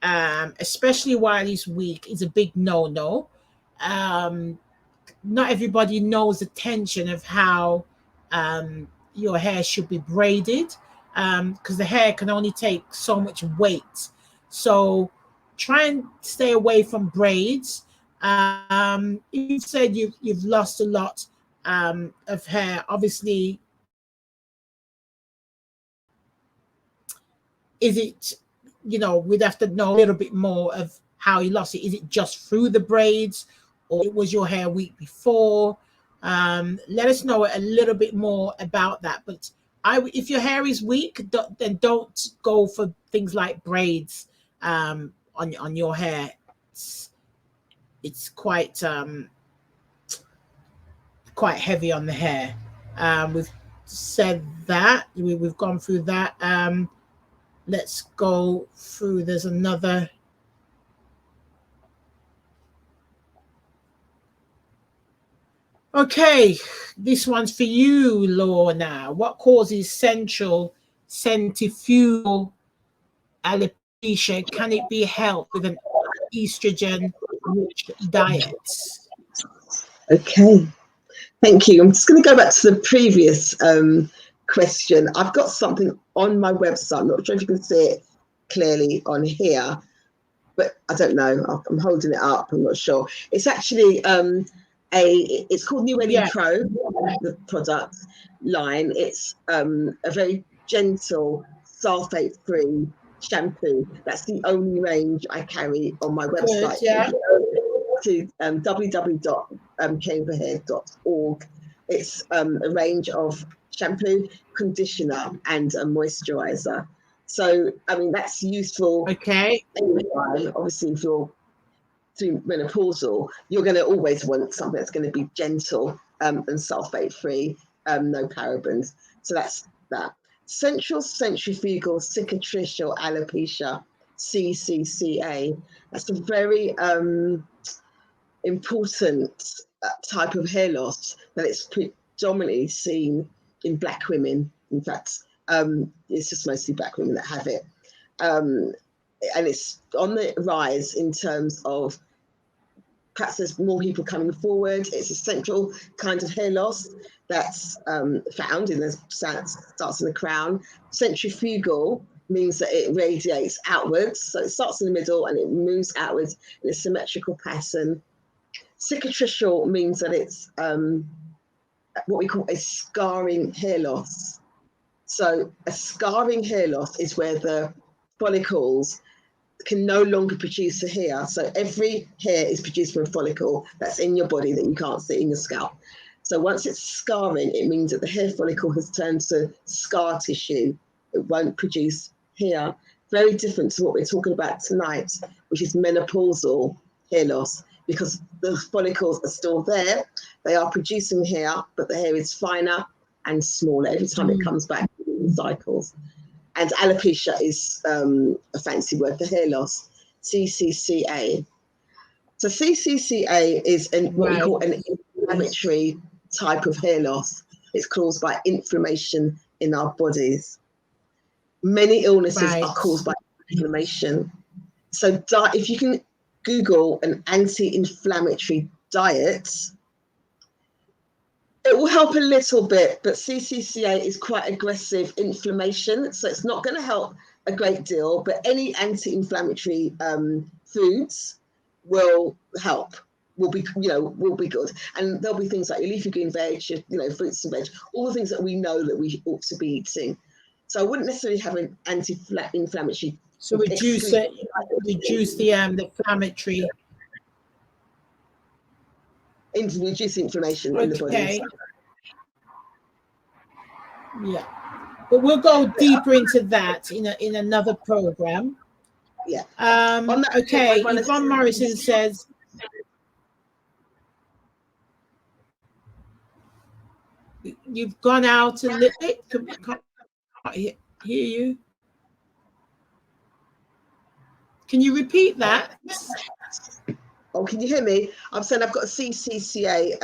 especially while it's weak, is a big no-no. Um, Not everybody knows the tension of how your hair should be braided, because the hair can only take so much weight. So try and stay away from braids. You said you've lost a lot of hair. Obviously, is it, we'd have to know a little bit more of how you lost it. Is it just through the braids, or was your hair weak before? Let us know a little bit more about that. But if your hair is weak, then don't go for things like braids on your hair. It's quite heavy on the hair. We've said that. We've gone through that. Let's go through. There's another. Okay, this one's for you, Lorna. What causes centrifugal alopecia? Can it be helped with an estrogen-rich diet? Okay, thank you. I'm just going to go back to the previous question. I've got something on my website. I'm not sure if you can see it clearly on here, but I don't know. I'm holding it up. I'm not sure. It's actually it's called New Yeah. Pro, the product line. It's a very gentle, sulfate-free shampoo. That's the only range I carry on my Good, website. yeah. To www.chamberhair.org. It's a range of shampoo, conditioner, and a moisturizer. So, I mean, that's useful. Okay. Anytime. Obviously, if you're through menopausal, you're going to always want something that's going to be gentle and sulfate-free, no parabens. So that's that. Central centrifugal cicatricial alopecia, CCCA. That's a very important type of hair loss that it's predominantly seen in Black women. In fact, it's just mostly Black women that have it. And it's on the rise in terms of perhaps there's more people coming forward. It's a central kind of hair loss that's found in the starts in the crown. Centrifugal means that it radiates outwards. So it starts in the middle and it moves outwards in a symmetrical pattern. Cicatricial means that it's what we call a scarring hair loss. So a scarring hair loss is where the follicles can no longer produce a hair. So every hair is produced from a follicle that's in your body that you can't see in your scalp. So once it's scarring, it means that the hair follicle has turned to scar tissue. It won't produce hair. Very different to what we're talking about tonight, which is menopausal hair loss, because the follicles are still there. They are producing hair, but the hair is finer and smaller every time it comes back in cycles. And alopecia is a fancy word for hair loss, CCCA. So CCCA is what we call an inflammatory type of hair loss. It's caused by inflammation in our bodies. Many illnesses are caused by inflammation. So if you can Google an anti-inflammatory diet, it will help a little bit, but CCCA is quite aggressive inflammation, so it's not going to help a great deal, but any anti-inflammatory foods will help, will be good. And there'll be things like your leafy green veg, fruits and veg, all the things that we know that we ought to be eating. So I wouldn't necessarily have an anti-inflammatory. So reduce the inflammatory. Reduce inflammation in the body. Yeah, but we'll go deeper into that in another program. Yeah. Okay. Yvonne Morrison says, "You've gone out a little bit. Can't hear you. Can you repeat that?" Oh, can you hear me? I'm saying I've got a CCCA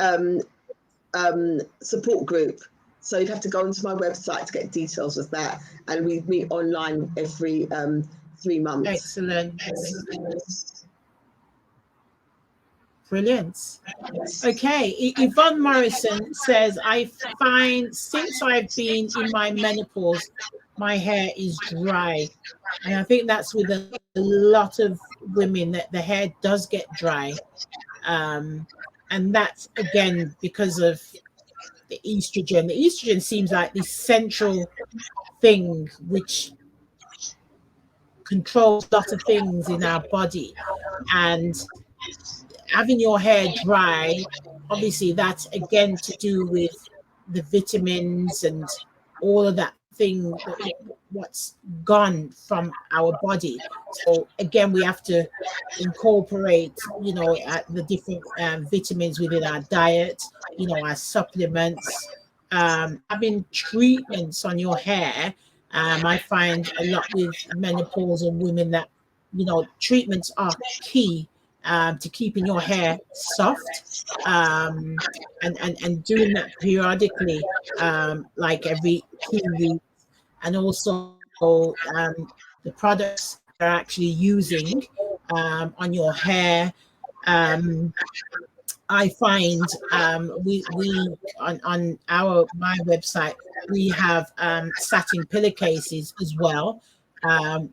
support group. So you'd have to go onto my website to get details of that. And we meet online every 3 months. Excellent. Brilliant. Okay. Yvonne Morrison says, "I find since I've been in my menopause, my hair is dry." And I think that's with a lot of women, that the hair does get dry. And that's, again, because of the estrogen. The estrogen seems like this central thing which controls a lot of things in our body. And having your hair dry, obviously that's again to do with the vitamins and all of that thing, what's gone from our body. So again, we have to incorporate the different vitamins within our diet, our supplements, having treatments on your hair. I find a lot with menopausal women that treatments are key to keeping your hair soft, and doing that periodically, like every 2 weeks, and also the products they're actually using on your hair. I find we on my website, we have satin pillowcases as well,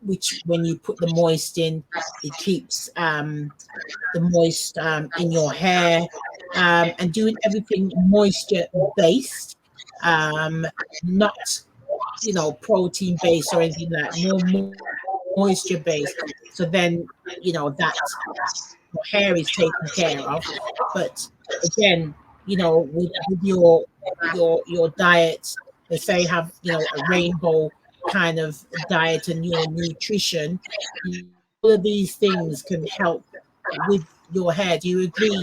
which when you put the moist in, it keeps the moist in your hair, and doing everything moisture based, not protein based or anything like that, more moisture based. So then that your hair is taken care of. But again, with your diet, they say have a rainbow kind of diet, and your nutrition, all of these things can help with your hair. Do you agree,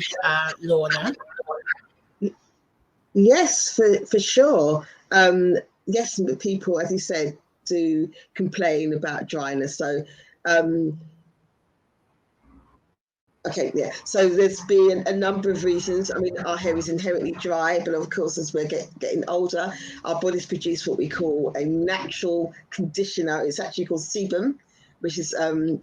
Lorna? Yes, for sure. Yes, people, as you said, do complain about dryness. So okay, yeah. So there's been a number of reasons. I mean, our hair is inherently dry, but of course, as we're getting older, our bodies produce what we call a natural conditioner. It's actually called sebum, which is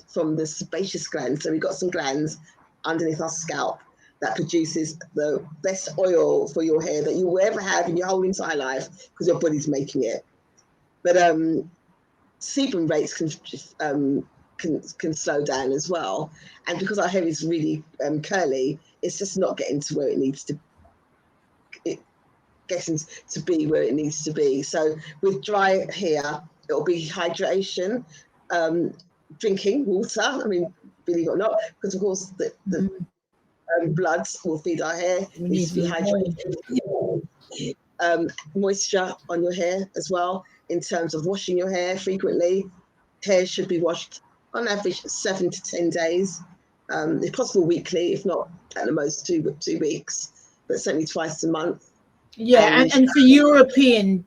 from the sebaceous glands. So we've got some glands underneath our scalp that produces the best oil for your hair that you will ever have in your whole entire life, because your body's making it. But sebum rates can slow down as well. And because our hair is really curly, it's just not getting to where it needs to. Getting to be where it needs to be. So with dry hair, it'll be hydration, drinking water. I mean, believe it or not, because of course the blood will feed our hair. It needs to be hydrated. Moisture on your hair as well, in terms of washing your hair frequently. Hair should be washed on average 7 to 10 days, if possible weekly, if not at the most 2 weeks, but certainly twice a month. Yeah, and for European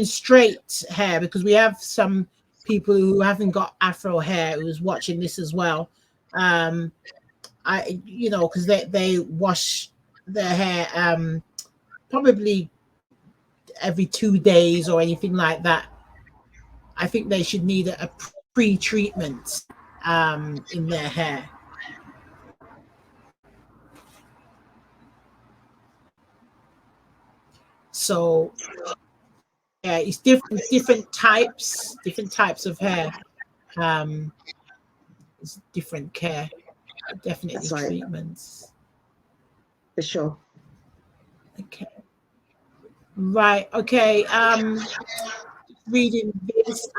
straight hair, because we have some people who haven't got Afro hair who's watching this as well. Because they wash their hair probably every 2 days or anything like that. I think they should need a pre-treatment in their hair. So yeah, it's different types of hair. It's different care, definitely right. treatments. For sure. Okay. Right. Okay. Reading this,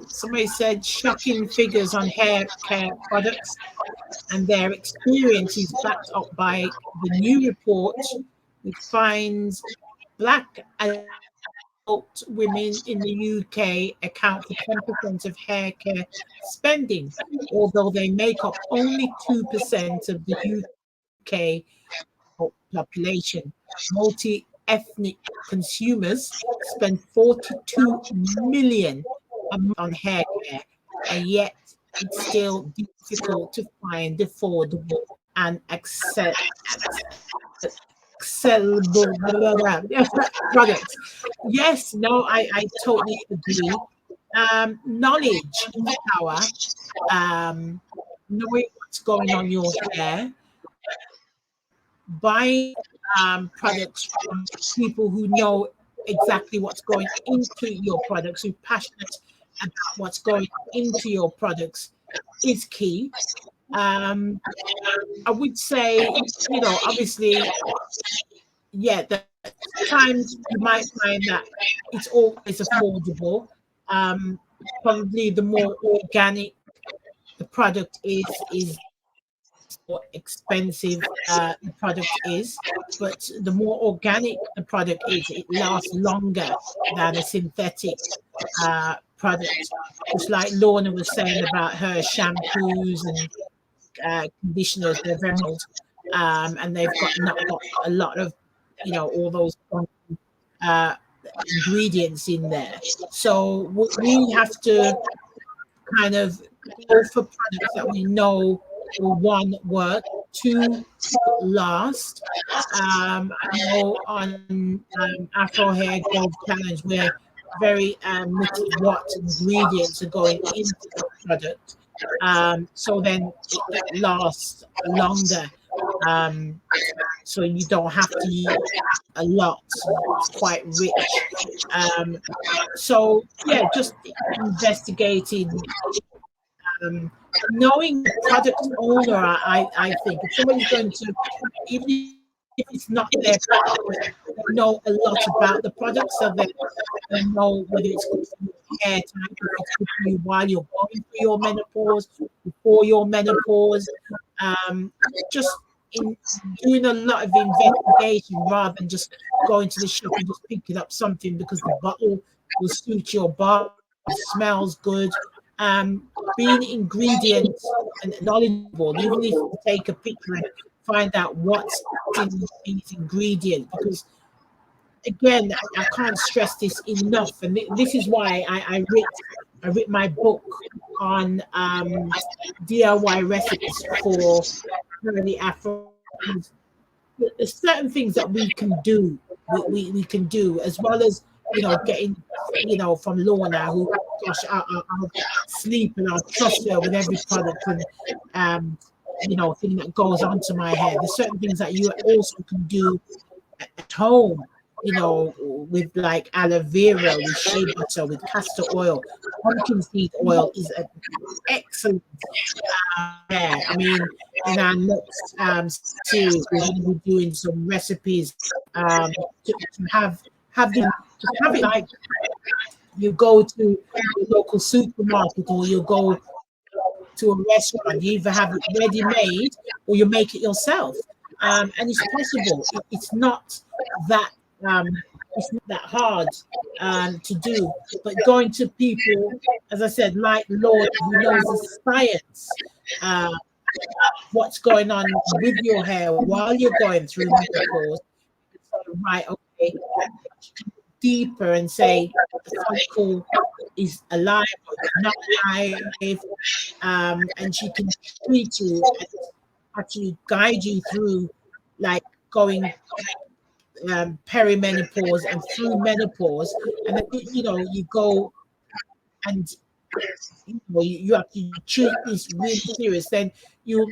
somebody said shocking figures on hair care products, and their experience is backed up by the new report, which finds Black adult women in the UK account for 10% of hair care spending, although they make up only 2% of the UK population. Multi-ethnic consumers spend 42 million a month on hair care, and yet it's still difficult to find affordable and accessible products. Yes, no, I totally agree. Knowledge is power. Knowing what's going on your hair, buying products from people who know exactly what's going into your products, who are passionate about what's going into your products, is key. I would say, obviously, yeah, times you might find that it's always affordable. Probably the more organic the product is more expensive the product is, but the more organic the product is, it lasts longer than a synthetic product. Just like Lorna was saying about her shampoos and conditioners, they're very old, and they've not got a lot of all those ingredients in there. So we have to kind of go for products that we know will, one, work, two, last. I know on Afro Hair Gold Challenge, we're very looking what ingredients are going into the product, so then it lasts longer. So you don't have to eat a lot. It's quite rich. So yeah, just investigating, knowing the product owner. I think if somebody's going to, even if it's not their product, they know a lot about the product, so that they know whether it's good for your hair type, if it's good for you while you're going through your menopause, before your menopause. Just in doing a lot of investigation rather than just going to the shop and just picking up something because the bottle will suit your body, smells good. Being ingredient and knowledgeable, even if you take a picture and find out what's in these ingredients, because again, I can't stress this enough, and this is why I wrote my book on DIY recipes for Curly Afro. There's certain things that we can do. We can do, as well as getting from Lorna, who, gosh, I'll sleep and I'll trust her with every product and thing that goes onto my hair. There's certain things that you also can do at home you know, with like aloe vera, with shea butter, with castor oil. Pumpkin seed oil is an excellent hair. I mean, in our next series, we're going to be doing some recipes to have it like you go to the local supermarket, or you go to a restaurant. You either have it ready made or you make it yourself, and it's possible. It's not that it's not that hard to do. But going to people, as I said, like Lord, who knows the science, uh, what's going on with your hair while you're going through menopause. So, right, okay, deeper and say the cycle is alive or it's not alive, and she can treat you and actually guide you through, like going perimenopause and through menopause, and then you know you go and you know you have to treat this really serious. Then you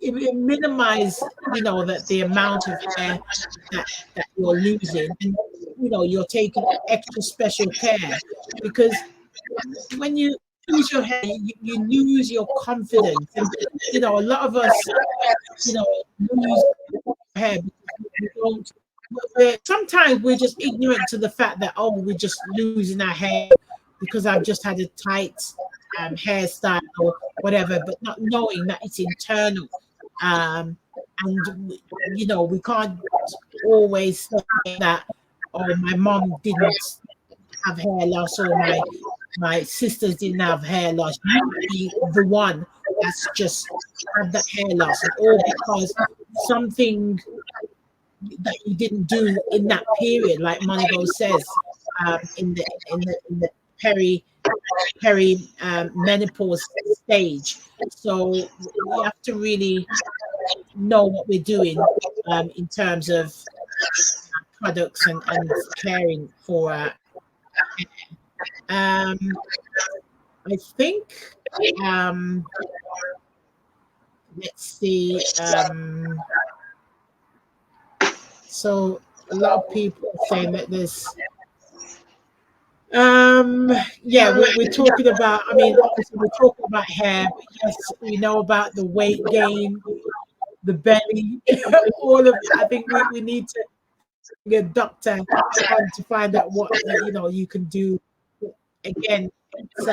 minimize, you know, that the amount of hair that you're losing, and you know you're taking extra special care, because when you lose your hair, you lose your confidence, and you know a lot of us, you know, lose hair because we don't. Sometimes we're just ignorant to the fact that, oh, we're just losing our hair because I've just had a tight hairstyle or whatever, but not knowing that it's internal. And you know we can't always say that, oh, my mom didn't have hair loss, or my sisters didn't have hair loss. You might be the one that's just had that hair loss, and all because something that you didn't do in that period, like Monigho says, in the menopause stage. So we have to really know what we're doing in terms of products and caring for I think let's see, so a lot of people are saying that there's yeah, we're talking about, I mean, obviously we're talking about hair, but yes, we know about the weight gain, the belly, all of it. I think we need to get a doctor to find out what you know you can do. Again, it's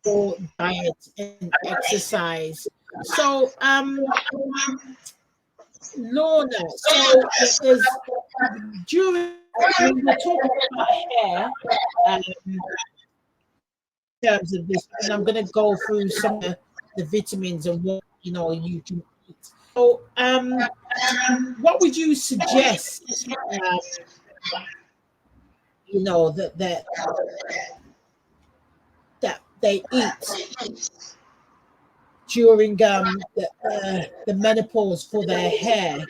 for diet and exercise. So Lorna, so there's during when we're talking about hair, in terms of this, and I'm going to go through some of the vitamins and what you know you can eat. So, what would you suggest? You know that they eat during the menopause for their hair.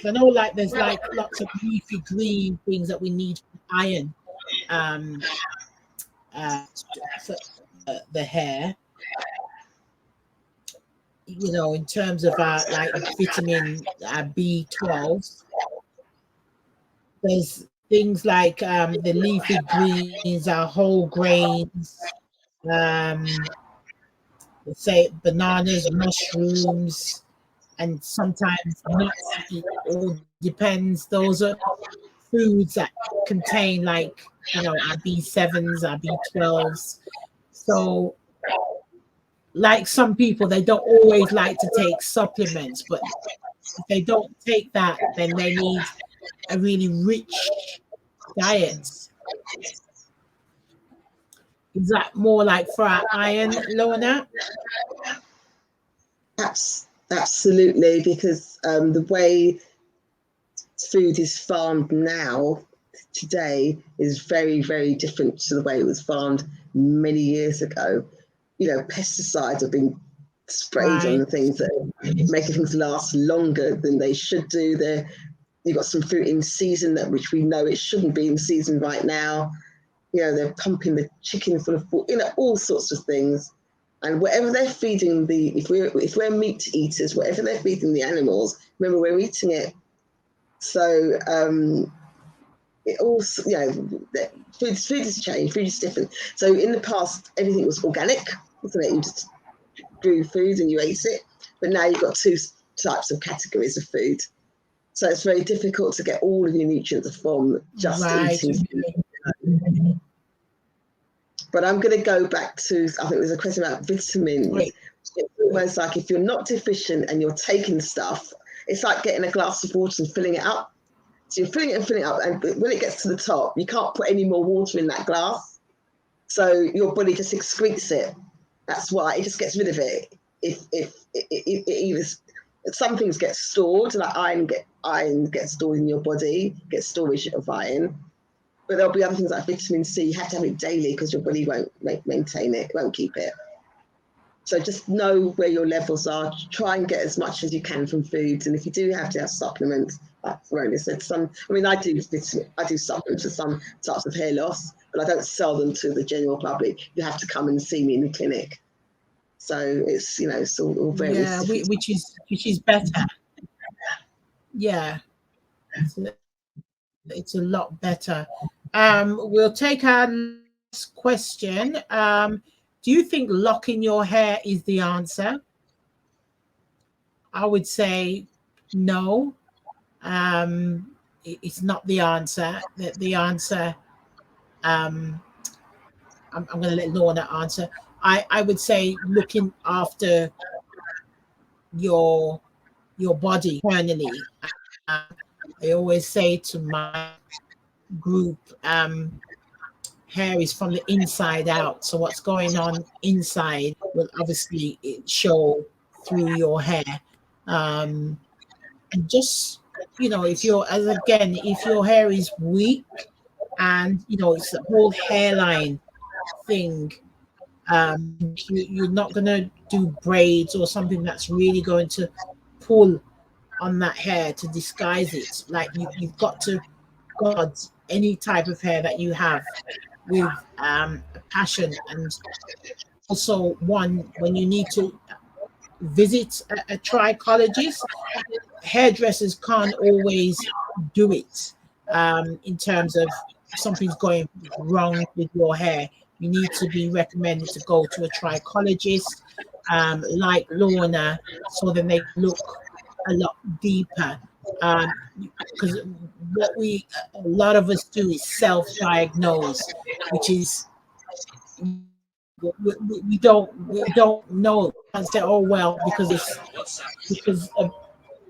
So I know, like, there's like lots of leafy green things that we need for iron, for the hair. You know, in terms of like vitamin B12, there's things like the leafy greens, our whole grains, say bananas, mushrooms, and sometimes nuts. It all depends. Those are foods that contain, like, you know, our B7s, our B12s. So, like some people, they don't always like to take supplements, but if they don't take that, then they need a really rich diet. Is that more like for our iron, Lorna? Absolutely, because the way food is farmed now, today, is very, very different to the way it was farmed many years ago. You know, pesticides have been sprayed on the things that are making things last longer than they should do. You've got some fruit in season that which we know it shouldn't be in season right now. You know, they're pumping the chicken full of, you know, all sorts of things. And whatever they're feeding if we're meat eaters, whatever they're feeding the animals, remember, we're eating it So it also, food has changed, food is different. So in the past, everything was organic, wasn't it? You just grew food and you ate it. But now you've got two types of categories of food. So it's very difficult to get all of your nutrients from just eating food. But I'm going to go back to, I think there's a question about vitamins. Great. It's almost like if you're not deficient and you're taking stuff, it's like getting a glass of water and filling it up. So you're filling it and filling it up, and when it gets to the top, you can't put any more water in that glass. So your body just excretes it. That's why it just gets rid of it. If either some things get stored, like iron gets stored in your body, gets storage of iron. But there'll be other things like vitamin C. You have to have it daily because your body won't maintain it, won't keep it. So just know where your levels are. Try and get as much as you can from foods. And if you do have to have supplements, like Verona said, I do supplements for some types of hair loss, but I don't sell them to the general public. You have to come and see me in the clinic. So it's, it's all various. Yeah, which is better. Yeah, it's a lot better. We'll take our next question. Do you think locking your hair is the answer? I would say no. It's not the answer. The answer, I'm going to let Lorna answer. I would say looking after your body internally. I always say to my group, hair is from the inside out. So what's going on inside will obviously show through your hair. And just, if your hair is weak and, it's the whole hairline thing, you're not going to do braids or something that's really going to pull on that hair to disguise it. Like you've got to guard any type of hair that you have with passion. And also when you need to visit a trichologist, hairdressers can't always do it in terms of something's going wrong with your hair. You need to be recommended to go to a trichologist like Lorna, so then they look a lot deeper, because what a lot of us do is self-diagnose, which is we don't know and say, oh well, because of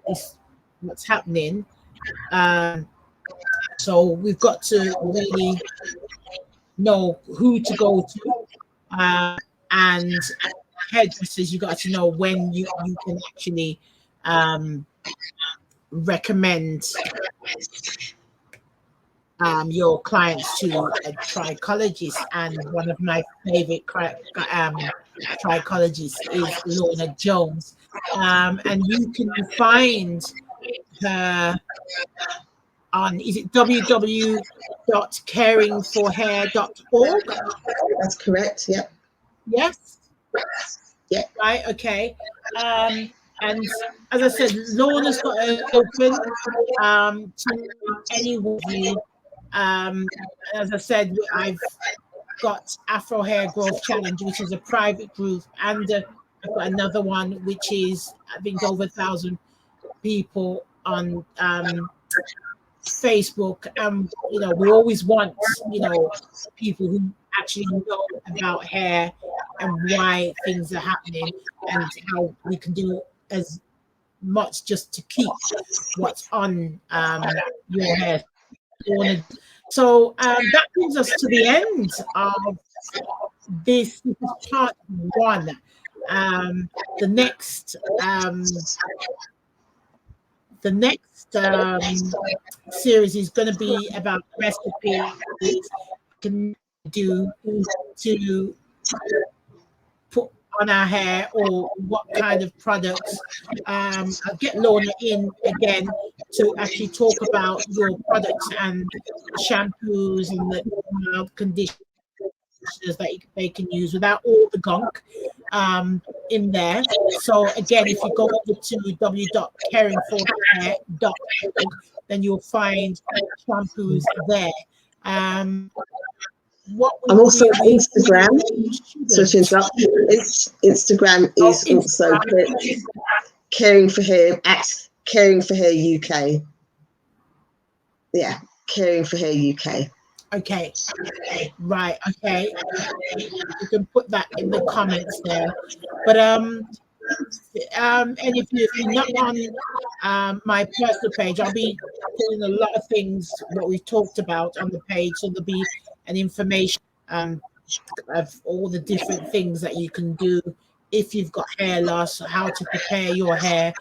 this what's happening. So we've got to really know who to go to, and hairdressers, you got to know when you can actually recommend your clients to a trichologist. And one of my favorite trichologists is Lorna Jones, and you can find her on, is it www.caringforhair.org? That's correct. Yep. Yes. Yeah. Right. Okay. And as I said, Lorna's got it open to any of you. As I said, I've got Afro Hair Growth Challenge, which is a private group, and I've got another one which is, I think, over 1,000 people on Facebook. We always want people who actually know about hair and why things are happening and how we can do as much just to keep what's on your hair. So that brings us to the end of this part one. The next series is going to be about recipes we can do to put on our hair, or what kind of products. I'll get Lorna in again to actually talk about your products and shampoos and the conditioners that they can use without all the gunk in there. So again, if you go over to www.caringforhair.org, then you'll find shampoos there. What I'm also on we Instagram. So to shouldn't. interrupt, Instagram is also Instagram. Caring for Hair at Caring for Hair UK. Yeah, Caring for Hair UK. Okay, right. Okay, you can put that in the comments there. But and if you're not on my personal page, I'll be putting a lot of things what we've talked about on the page. So there'll be an information of all the different things that you can do if you've got hair loss, how to prepare your hair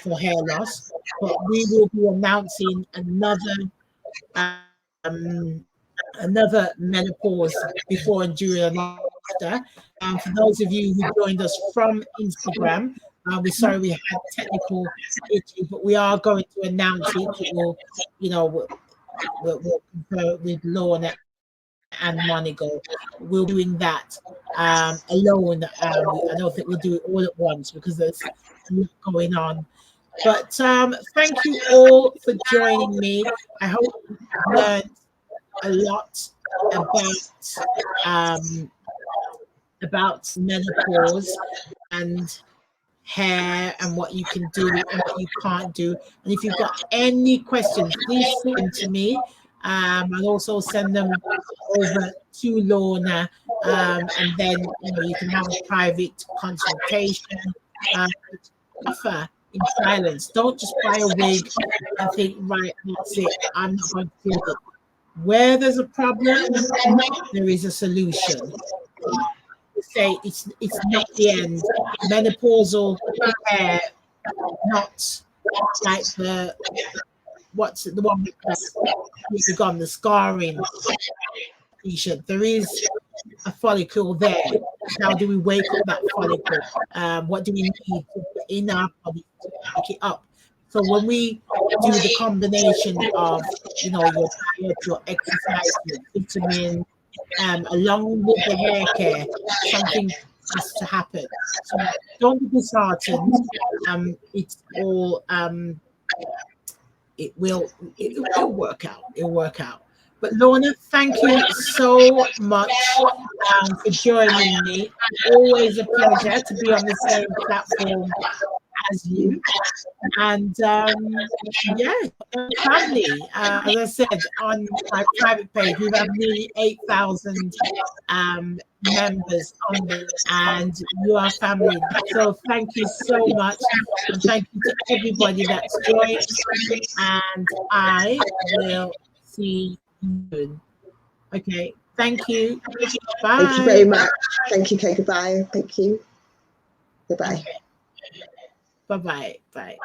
for hair loss. But we will be announcing another menopause before and during and after. For those of you who joined us from Instagram, we're sorry we had technical issues, but we are going to announce it. It will, we'll confer with Lorna and Monigho. We'll be doing that alone. I don't think we'll do it all at once because there's a lot going on. But thank you all for joining me. I hope you learned a lot about menopause and hair and what you can do and what you can't do. And if you've got any questions, please send them to me. I'll also send them over to Lorna, and then you can have a private consultation. Offer in silence. Don't just buy a wig and think, right, that's it. I'm not going to do it. Where there's a problem, there is a solution. Say it's not the end. Menopausal hair, not like what's the one with gone, the scarring t-shirt. There is a follicle there. How do we wake up that follicle? What do we need to put in our body to wake it up? So when we do the combination of your diet, your exercise, your vitamin, along with the hair care, something has to happen. So don't be disheartened. It's all it'll work out. It'll work out. But Lorna, thank you so much for joining me. Always a pleasure to be on the same platform as you. And yeah, family. As I said on my private page, we have nearly 8,000 members on there, and you are family. So thank you so much, and thank you to everybody that's joined. And I will see you soon. Okay, thank you. Bye. Thank you very much. Thank you, Kay. Goodbye. Thank you. Goodbye. Okay. Bye-bye. Bye.